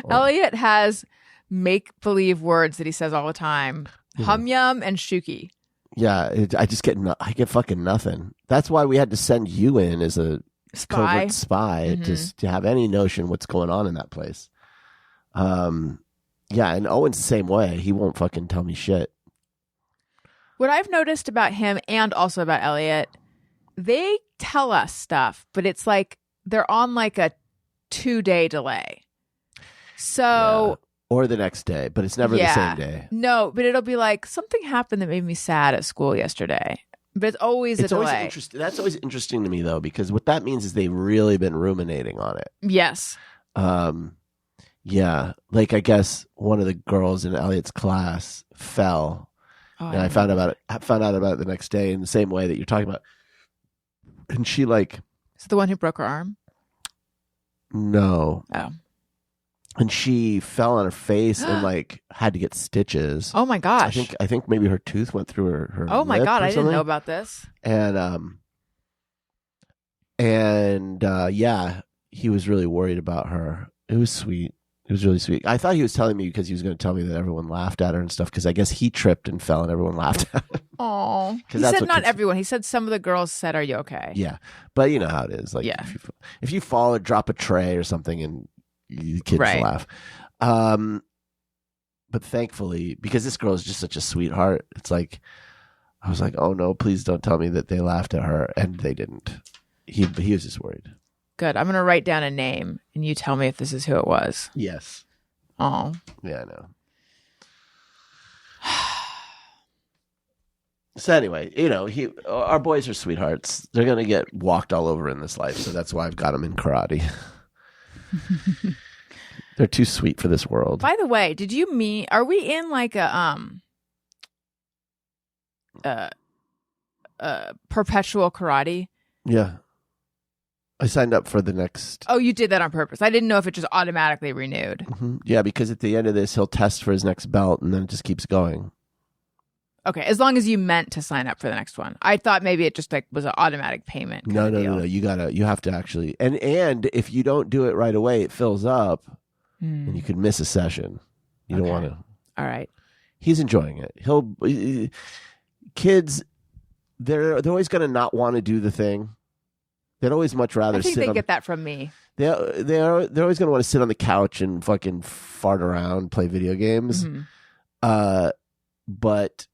Elliot has make-believe words that he says all the time. Hum yum and shuki. Yeah, I just get fucking nothing. That's why we had to send you in as a Spy. covert spy to have any notion what's going on in that place. Yeah, and Owen's the same way. He won't fucking tell me shit. What I've noticed about him and also about Elliot, they tell us stuff, but it's like they're on like a 2-day delay. So or the next day, but it's never the same day. No, but it'll be like something happened that made me sad at school yesterday. But it's always a delay. That's always interesting to me though, because what that means is they've really been ruminating on it. Yes. Yeah. Like I guess one of the girls in Elliot's class fell. And I found out about it the next day in the same way that you're talking about. And she like, is it the one who broke her arm? No. Oh. And she fell on her face and like had to get stitches. Oh my gosh. I think maybe her tooth went through her Oh my lip God, or I didn't something. know about this. And yeah, he was really worried about her. It was sweet. It was really sweet. I thought he was telling me because he was going to tell me that everyone laughed at her and stuff, because I guess he tripped and fell and everyone laughed at him. Oh, he said not everyone. He said some of the girls said, "Are you okay?" Yeah, but you know how it is. Like, if you fall or drop a tray or something, and the kids laugh. But thankfully, because this girl is just such a sweetheart, it's like I was like, "Oh no, please don't tell me that they laughed at her," and they didn't. He was just worried. Good. I'm going to write down a name, and you tell me if this is who it was. Yes. Oh. Yeah, I know. So anyway, you know, our boys are sweethearts. They're going to get walked all over in this life, so that's why I've got them in karate. They're too sweet for this world. By the way, are we in like a perpetual karate? Yeah. I signed up for the next. Oh, you did that on purpose. I didn't know if it just automatically renewed. Mm-hmm. Yeah, because at the end of this, he'll test for his next belt, and then it just keeps going. Okay, as long as you meant to sign up for the next one. I thought maybe it just like was an automatic payment. No. You have to actually, and if you don't do it right away, it fills up, and you could miss a session. You don't want to. All right. He's enjoying it. Kids, they're always going to not want to do the thing. They'd always much rather I think sit. They get that from me. They're always going to want to sit on the couch and fucking fart around, play video games. Mm-hmm. But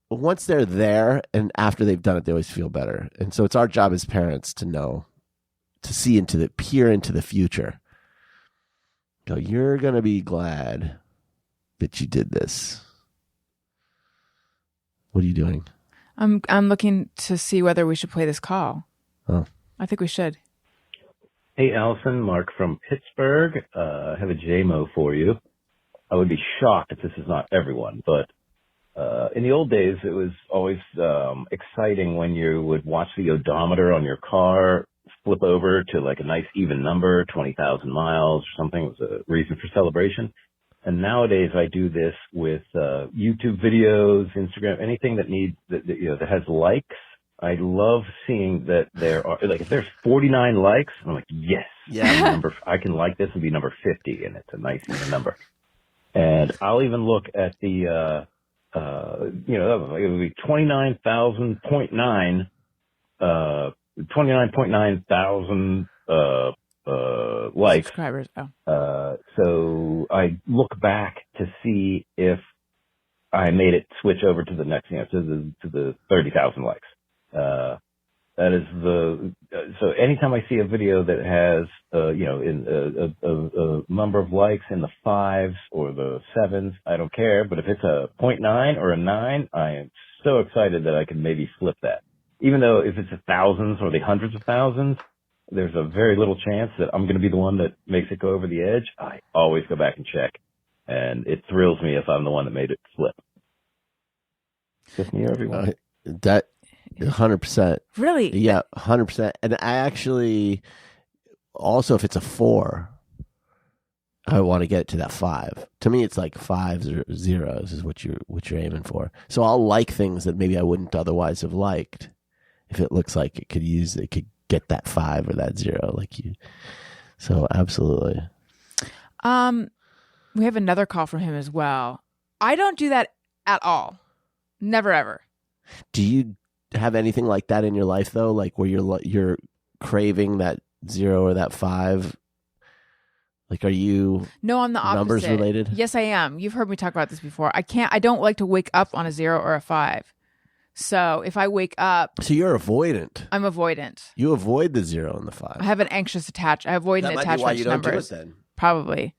once they're there and after they've done it, they always feel better. And so it's our job as parents to know, to peer into the future. Go, you're going to be glad that you did this. What are you doing? I'm looking to see whether we should play this call. Oh. I think we should. Hey, Alison, Mark from Pittsburgh. I have a JMO for you. I would be shocked if this is not everyone, but in the old days, it was always exciting when you would watch the odometer on your car flip over to like a nice even number, 20,000 miles or something. It was a reason for celebration. And nowadays, I do this with YouTube videos, Instagram, anything that has likes. I love seeing that there are, like, if there's 49 likes, I'm like, yes, I can like this and be number 50, and it's a nice even number. And I'll even look at the, it would be 29,000.9, 29.9 thousand, likes. Subscribers. So I look back to see if I made it switch over to the next, to the 30,000 likes. That is so anytime I see a video that has, in a number of likes in the 5s or the 7s, I don't care. But if it's a 0.9 or a 9, I am so excited that I can maybe flip that. Even though if it's the thousands or the hundreds of thousands, there's a very little chance that I'm going to be the one that makes it go over the edge. I always go back and check, and it thrills me if I'm the one that made it flip. Just me, everyone. That 100%. Really? Yeah, 100%. And I actually also, if it's a 4, I want to get it to that 5. To me, it's like 5s or 0s is what you're aiming for. So I'll like things that maybe I wouldn't otherwise have liked if it looks like it could get that 5 or that 0 like you. So absolutely. We have another call from him as well. I don't do that at all. Never ever. Do you have anything like that in your life though? Like where you're craving that 0 or that 5? Like, are you? No, I'm the opposite. Numbers related? Yes, I am. You've heard me talk about this before. I don't like to wake up on a 0 or a 5. So if I wake up, So you're avoidant. I'm avoidant. You avoid the 0 and the 5. I have an anxious attachment. I avoid an That might be attachment why you to don't do it numbers. then. Probably.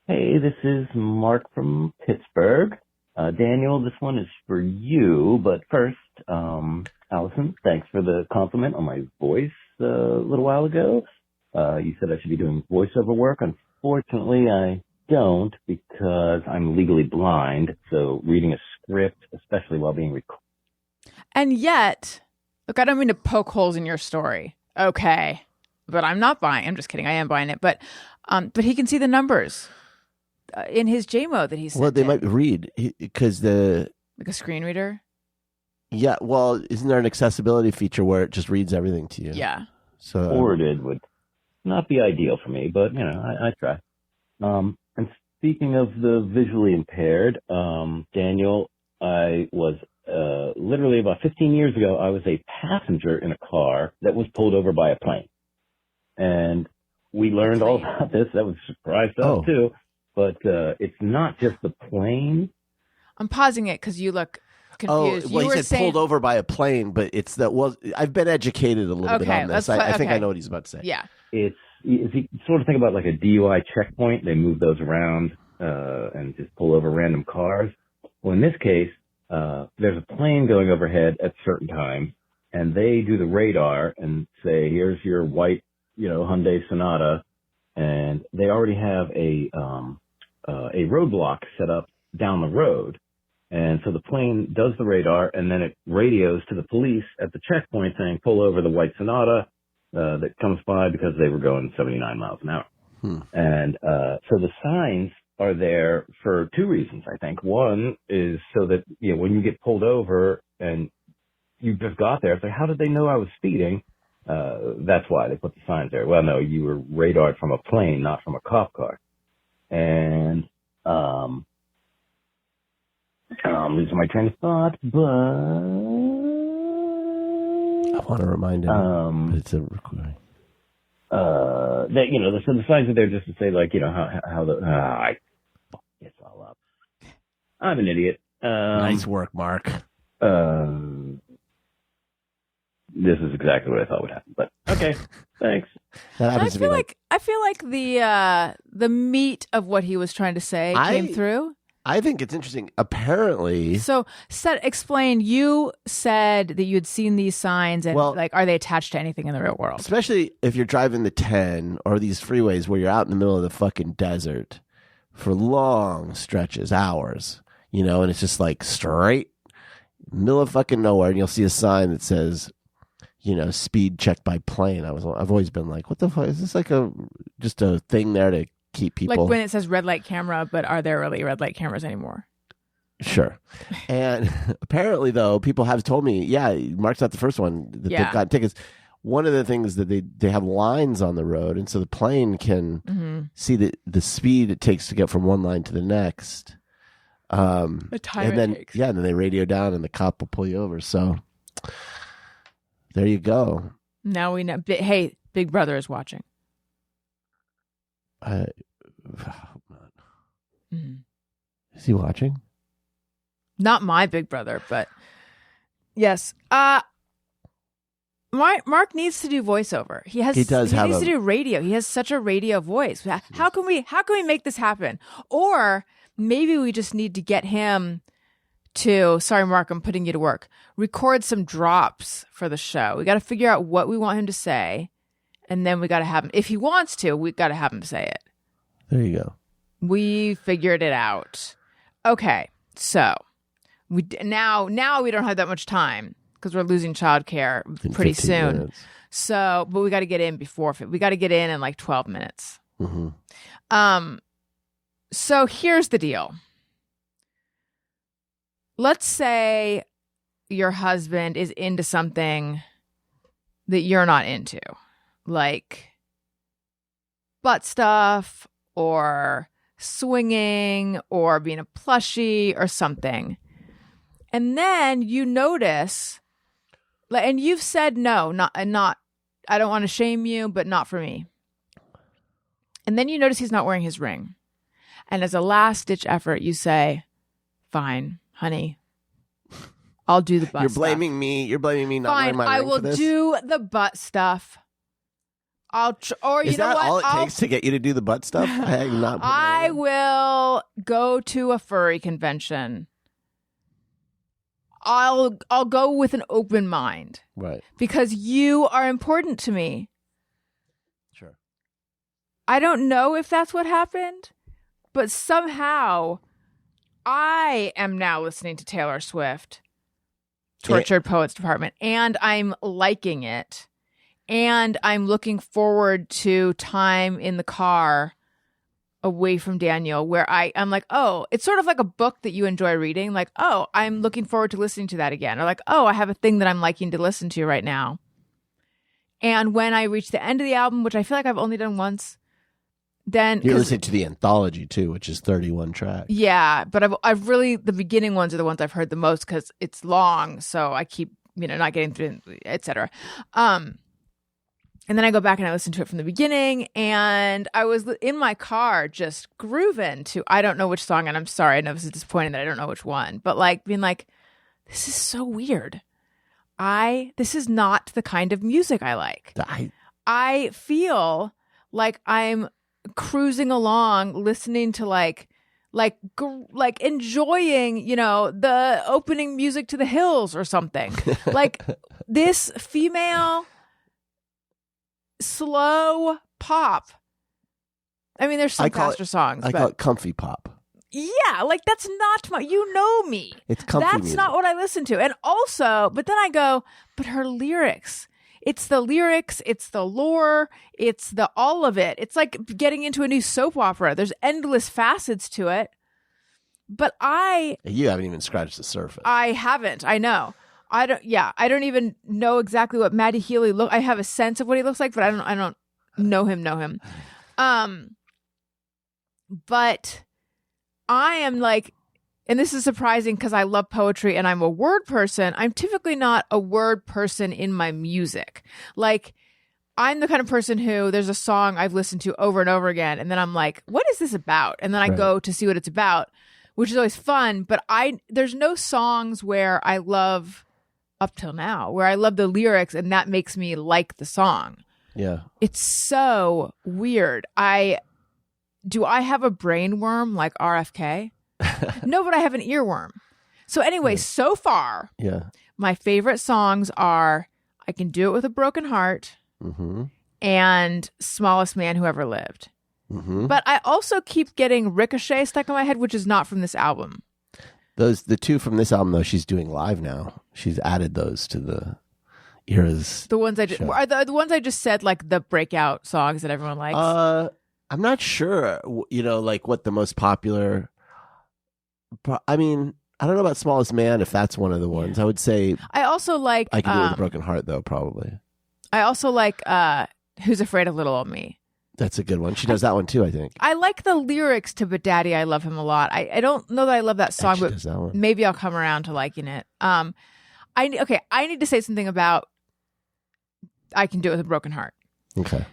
Hey, this is Mark from Pittsburgh. Daniel, this one is for you, but first, Allison, thanks for the compliment on my voice a little while ago. You said I should be doing voiceover work. Unfortunately, I don't because I'm legally blind, so reading a script, especially while being recorded. And yet, look, I don't mean to poke holes in your story. Okay. But I'm not buying. I'm just kidding. I am buying it. But he can see the numbers in his JMO that he sent. Well, they in. might read because Like a screen reader? yeah. Well, isn't there an accessibility feature where it just reads everything to you? Yeah. So Forwarded would not be ideal for me, but I try. And speaking of the visually impaired, Daniel, I was literally about 15 years ago, I was a passenger in a car that was pulled over by a plane. And we learned all about this. That was a surprise to us too. But it's not just the plane. I'm pausing it because you look confused. well, you he were said pulled over by a plane, but it's that was. I've been educated a little bit Okay, on this. let's I think okay. I know what he's about to say. Yeah. It's if you sort of think about like a DUI checkpoint, they move those around and just pull over random cars. Well, in this case, there's a plane going overhead at certain times, and they do the radar and say, "Here's your white, Hyundai Sonata," and they already have a roadblock set up down the road. And so the plane does the radar, and then it radios to the police at the checkpoint saying, "Pull over the white Sonata that comes by," because they were going 79 miles an hour. And so the signs are there for two reasons, I think. One is so that when you get pulled over and you just got there, it's like, how did they know I was speeding? That's why they put the signs there. Well, no, you were radared from a plane, not from a cop car. And I'm losing my train of thought, but I want to remind him. But it's a recording. That so the signs are there just to say, like, how the I fuck this all up. I'm an idiot. Nice work, Mark. This is exactly what I thought would happen. But okay, thanks. That I happens to me. feel like the meat of what he was trying to say came through. I think it's interesting. Apparently, So, explain. You said that you had seen these signs, and are they attached to anything in the real world? especially if you're driving the 10 or these freeways where you're out in the middle of the fucking desert for long stretches, hours, and it's just like straight middle of fucking nowhere, and you'll see a sign that says, speed checked by plane. I've always been like, what the fuck is this? Like just a thing there to keep people, Like when it says red light camera, but are there really red light cameras anymore? Sure. And apparently, though, people have told me, Mark's not the first one that they've gotten tickets. One of the things that they have lines on the road, and so the plane can see the speed it takes to get from one line to the next. The time and then, it takes. Yeah, and then they radio down, and the cop will pull you over. So there you go. Now we know. Hey, Big Brother is watching. I hope not. Mhm. Is he watching? Not my Big Brother, but yes. Mark needs to do voiceover. He needs to do radio. He has such a radio voice. How can we make this happen? Or maybe we just need to get him to, sorry, Mark, I'm putting you to work, record some drops for the show. We got to figure out what we want him to say. And then we got to have him, if he wants to, we got to have him say it. There you go. We figured it out. Okay. So now we don't have that much time because we're losing childcare pretty 15 soon. minutes. So, but we got to get in we got to get in like 12 minutes. Mm-hmm. So here's the deal. Let's say your husband is into something that you're not into, like butt stuff or swinging or being a plushie or something. And then you notice, and you've said no, I don't want to shame you, but not for me. And then you notice he's not wearing his ring. And as a last ditch effort, you say, fine, honey, I'll do the butt You're stuff. blaming me. You're blaming me not wearing Fine, my I ring will for this? do the butt stuff. Or you Is know that what? all it takes to get you to do the butt stuff? I have not. put my I ring on. will go to a furry convention. I'll go with an open mind Right. because you are important to me. Sure. I don't know if that's what happened, but somehow I am now listening to Taylor Swift, Tortured Poets Department, and I'm liking it. And I'm looking forward to time in the car away from Daniel where I'm like, oh, it's sort of like a book that you enjoy reading. Like, oh, I'm looking forward to listening to that again. Or like, oh, I have a thing that I'm liking to listen to right now. And when I reach the end of the album, which I feel like I've only done once, then You're listening to the anthology too, which is 31 tracks. yeah, but I've really, the beginning ones are the ones I've heard the most because it's long. So I keep, not getting through, etc. And then I go back and I listen to it from the beginning, and I was in my car just grooving to, I don't know which song, and I'm sorry, I know this is disappointing that I don't know which one, but like being like, this is so weird. This is not the kind of music I like. I feel like I'm cruising along, listening to like enjoying, the opening music to The Hills or something. Like this female slow pop. I mean, there's some faster songs. I call it comfy pop. Yeah, like that's not my. You know me. It's comfy That's music. not what I listen to. And also, but then I go, but her lyrics. It's the lyrics. It's the lore. It's the all of it. It's like getting into a new soap opera. There's endless facets to it. But You haven't even scratched the surface. I haven't. I know. I don't even know exactly what Matty Healy I have a sense of what he looks like, but I don't know him. But I am like, and this is surprising because I love poetry and I'm a word person. I'm typically not a word person in my music. Like, I'm the kind of person who there's a song I've listened to over and over again, and then I'm like, what is this about? And then I go to see what it's about, which is always fun. But there's no songs where I love up till now, where I love the lyrics and that makes me like the song. Yeah. It's so weird. Do I have a brain worm like RFK? No, but I have an earworm. So anyway, so far, my favorite songs are I Can Do It With a Broken Heart and Smallest Man Who Ever Lived. But I also keep getting Ricochet stuck in my head, which is not from this album. The two from this album, though, she's doing live now. She's added those to the eras. The ones I just are the ones I just said, like the breakout songs that everyone likes. I'm not sure. Like what the most popular. I mean, I don't know about Smallest Man if that's one of the ones. I would say I also like I Can Do It With a Broken Heart, though, probably. I also like Who's Afraid of Little Old Me. That's a good one. She does that one too, I think. I like the lyrics to But Daddy, I Love Him a Lot. I don't know that I love that song, but maybe I'll come around to liking it. I need to say something about I Can Do It With a Broken Heart. Okay.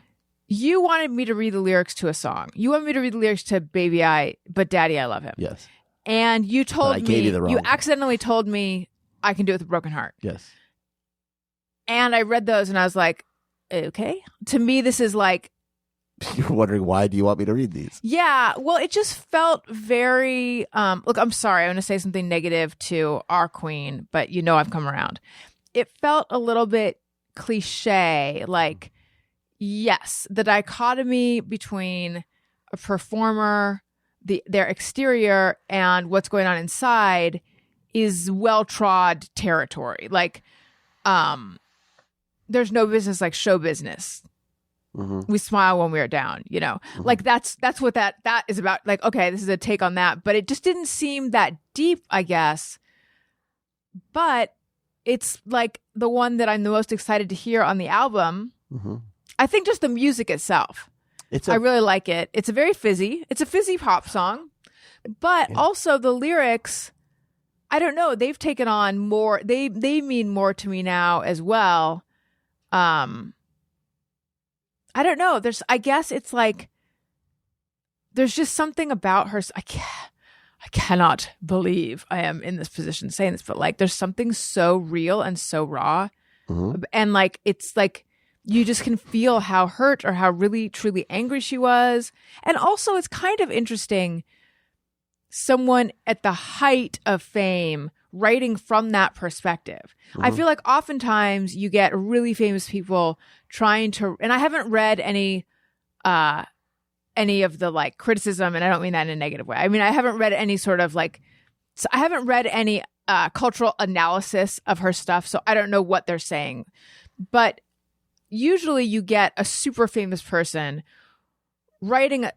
You wanted me to read the lyrics to a song. You wanted me to read the lyrics to But Daddy, I Love Him. Yes. And you told I gave me, you the wrong one. accidentally told me I Can Do It With a Broken Heart. Yes. And I read those and I was like, okay. To me, this is like, you're wondering why do you want me to read these? yeah, well, it just felt very look, I'm sorry, I'm going to say something negative to our queen, but I've come around. It felt a little bit cliche, like, yes, the dichotomy between a performer, their exterior, and what's going on inside is well-trod territory. Like, there's no business like show business. We smile when we are down, like that's what that is about. Like, okay, this is a take on that, but it just didn't seem that deep, I guess. But it's like the one that I'm the most excited to hear on the album. I think just the music itself. I really like it. It's a fizzy pop song, but also the lyrics, I don't know, they've taken on more, they mean more to me now as well. I don't know. I guess it's like, there's just something about her. I cannot believe I am in this position saying this, but like there's something so real and so raw. And like it's like you just can feel how hurt or how really truly angry she was. And also it's kind of interesting, someone at the height of fame writing from that perspective. I feel like oftentimes you get really famous people trying to, and I haven't read any of the like criticism, and I don't mean that in a negative way. I mean, I haven't read any sort of like, I haven't read any cultural analysis of her stuff, so I don't know what they're saying. But usually you get a super famous person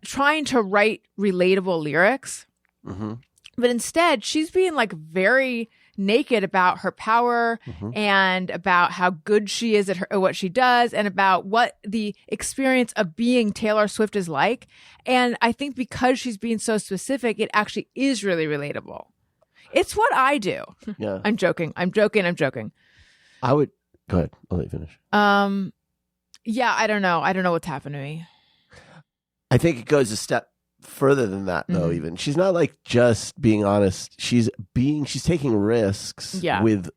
trying to write relatable lyrics. But instead, she's being like very naked about her power and about how good she is at what she does and about what the experience of being Taylor Swift is like. And I think because she's being so specific, it actually is really relatable. It's what I do. Yeah. I'm joking. I would go ahead. I'll let you finish. Yeah, I don't know. I don't know what's happened to me. I think it goes a step further than that, though. Even she's not like just being honest. She's taking risks with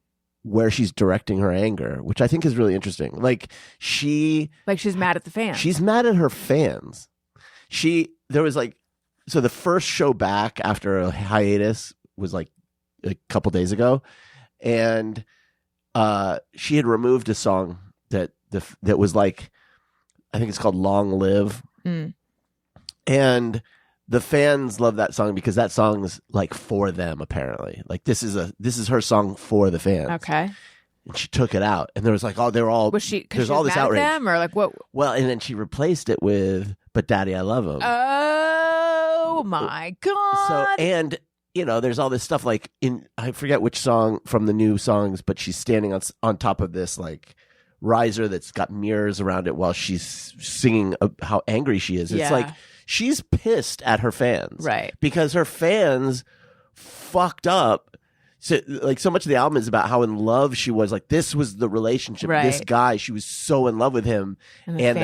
where she's directing her anger, which I think is really interesting. Like she's mad at the fans. She's mad at her fans. There was like, so the first show back after a hiatus was like a couple days ago, and she had removed a song that was like, I think it's called "Long Live." And the fans love that song because that song is like for them, apparently. Like this is her song for the fans. Okay. And she took it out, and there was like, there's all this outrage. Them, or like what? Well, and then she replaced it with "But Daddy, I Love Him." Oh my God! So, and there's all this stuff like I forget which song from the new songs, but she's standing on top of this like riser that's got mirrors around it while she's singing how angry she is. It's like she's pissed at her fans, right? Because her fans fucked up. So, like, so much of the album is about how in love she was. Like, this was the relationship. Right. This guy, she was so in love with him, and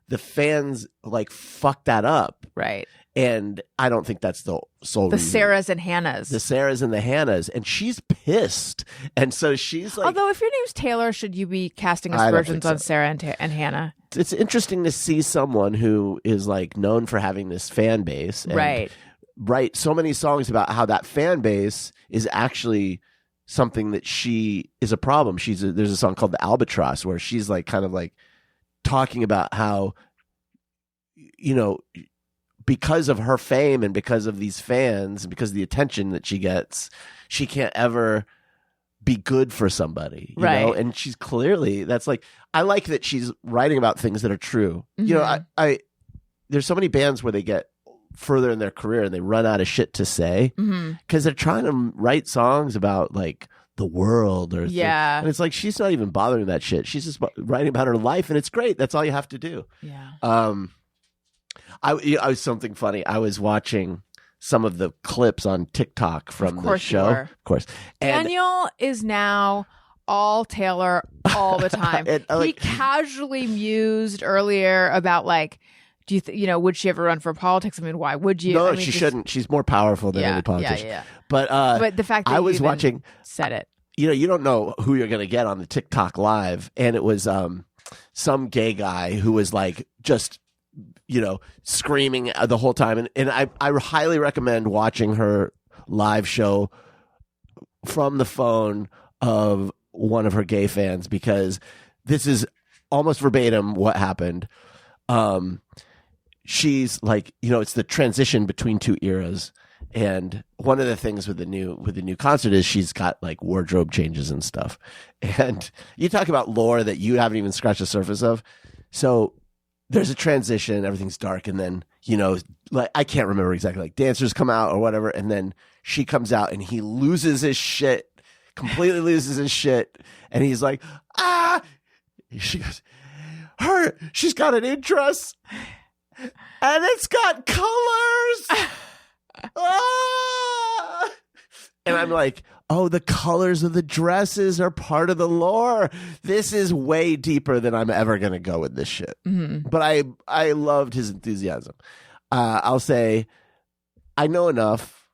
the fans like fucked that up, right? And I don't think that's the sole reason. Sarahs and Hannahs. The Sarahs and the Hannahs. And she's pissed. And so she's like... Although if your name's Taylor, should you be casting aspersions on Sarah and Hannah? It's interesting to see someone who is like known for having this fan base. And write so many songs about how that fan base is actually something that she is a problem. There's a song called The Albatross where she's like kind of like talking about how, because of her fame and because of these fans and because of the attention that she gets, she can't ever be good for somebody, you know? And she's clearly, that's like, I like that she's writing about things that are true. I there's so many bands where they get further in their career and they run out of shit to say because they're trying to write songs about like the world or and it's like she's not even bothering that shit. She's just writing about her life, and it's great. That's all you have to do. I was something funny. I was watching some of the clips on TikTok from the show. Of course, and Daniel is now all Taylor all the time. He casually mused earlier about like, do you would she ever run for politics? I mean, why would you? No, she shouldn't. She's more powerful than any politician. But the fact that I was watching said it. You don't know who you're going to get on the TikTok live, and it was some gay guy who was like just screaming the whole time, and I highly recommend watching her live show from the phone of one of her gay fans, because this is almost verbatim what happened. She's like, it's the transition between two eras. And one of the things with the new concert is she's got like wardrobe changes and stuff. And you talk about lore that you haven't even scratched the surface of. So there's a transition, everything's dark, and then, like, I can't remember exactly, like dancers come out or whatever, and then she comes out and he loses his shit, completely loses his shit, and he's like, she goes, she's got an interest, and it's got colors. And I'm like, oh, the colors of the dresses are part of the lore. This is way deeper than I'm ever going to go with this shit. But I loved his enthusiasm. I'll say I know enough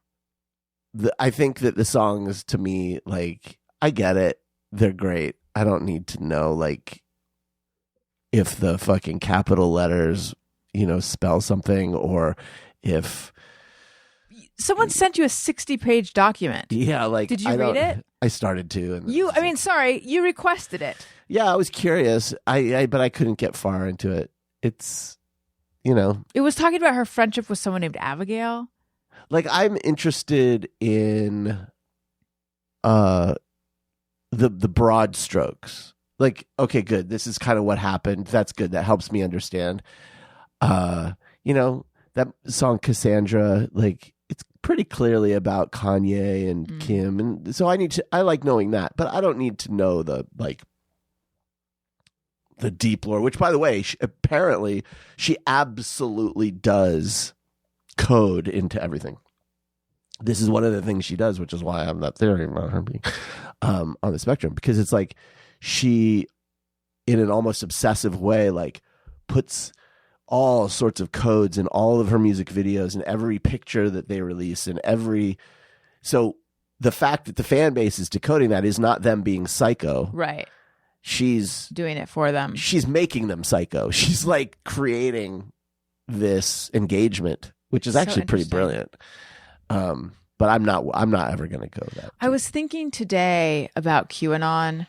I think that the songs to me, like, I get it. They're great. I don't need to know, like, if the fucking capital letters, spell something, or if someone sent you a 60-page document. Yeah, like, did you read it? I started to. And you requested it. Yeah, I was curious. But I couldn't get far into it. It's, It was talking about her friendship with someone named Abigail. Like, I'm interested in the broad strokes. Like, okay, good. This is kind of what happened. That's good. That helps me understand. That song Cassandra, like, it's pretty clearly about Kanye and Kim, and so I like knowing that, but I don't need to know the deep lore. Which, by the way, apparently she absolutely does code into everything. This is one of the things she does, which is why I'm not theory about her being on the spectrum, because it's like she, in an almost obsessive way, like, puts all sorts of codes in all of her music videos and every picture that they release, and so the fact that the fan base is decoding that is not them being psycho. Right. She's doing it for them. She's making them psycho. She's like creating this engagement, which is actually pretty brilliant. But I'm not ever going to go that. I was thinking today about QAnon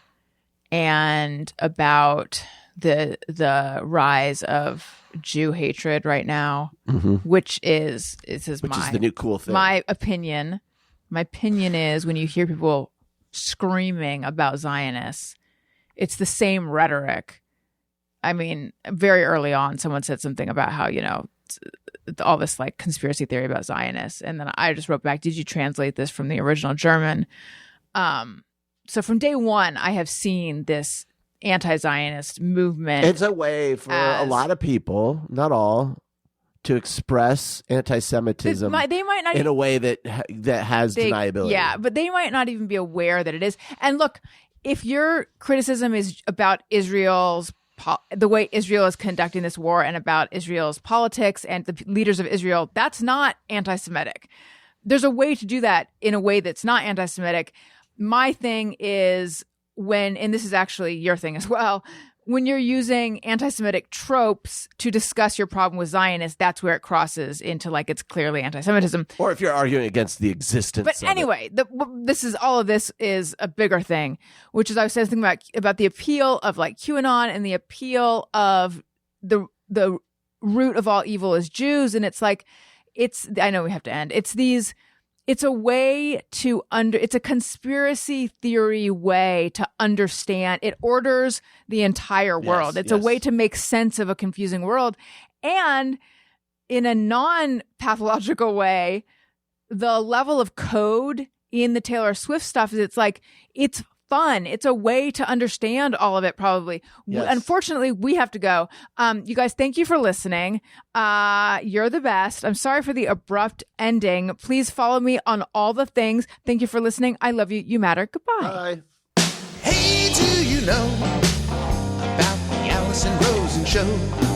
and about the rise of Jew hatred right now, which is the new cool thing. My opinion is, when you hear people screaming about Zionists, it's the same rhetoric. I mean, very early on, someone said something about how, all this like conspiracy theory about Zionists. And then I just wrote back, did you translate this from the original German? So from day one, I have seen this anti-Zionist movement. It's a way for a lot of people, not all, to express anti-Semitism they might not in a way that has deniability. Yeah, but they might not even be aware that it is. And look, if your criticism is about the way Israel is conducting this war and about Israel's politics and the leaders of Israel, that's not anti-Semitic. There's a way to do that in a way that's not anti-Semitic. My thing is and this is actually your thing as well, when you're using anti-Semitic tropes to discuss your problem with Zionists, that's where it crosses into like it's clearly anti-Semitism. Or if you're arguing against the existence. But anyway, all of this is a bigger thing, which is I was thinking about the appeal of like QAnon and the appeal of the root of all evil is Jews, and it's like I know we have to end. It's a way it's a conspiracy theory way to understand. It orders the entire world. It's a way to make sense of a confusing world. And in a non-pathological way, the level of code in the Taylor Swift stuff is it's fun. It's a way to understand all of it, probably. Yes. Unfortunately, we have to go. You guys, thank you for listening. You're the best. I'm sorry for the abrupt ending. Please follow me on all the things. Thank you for listening. I love you. You matter. Goodbye. Bye. Hey, do you know about the Alison Rosen show?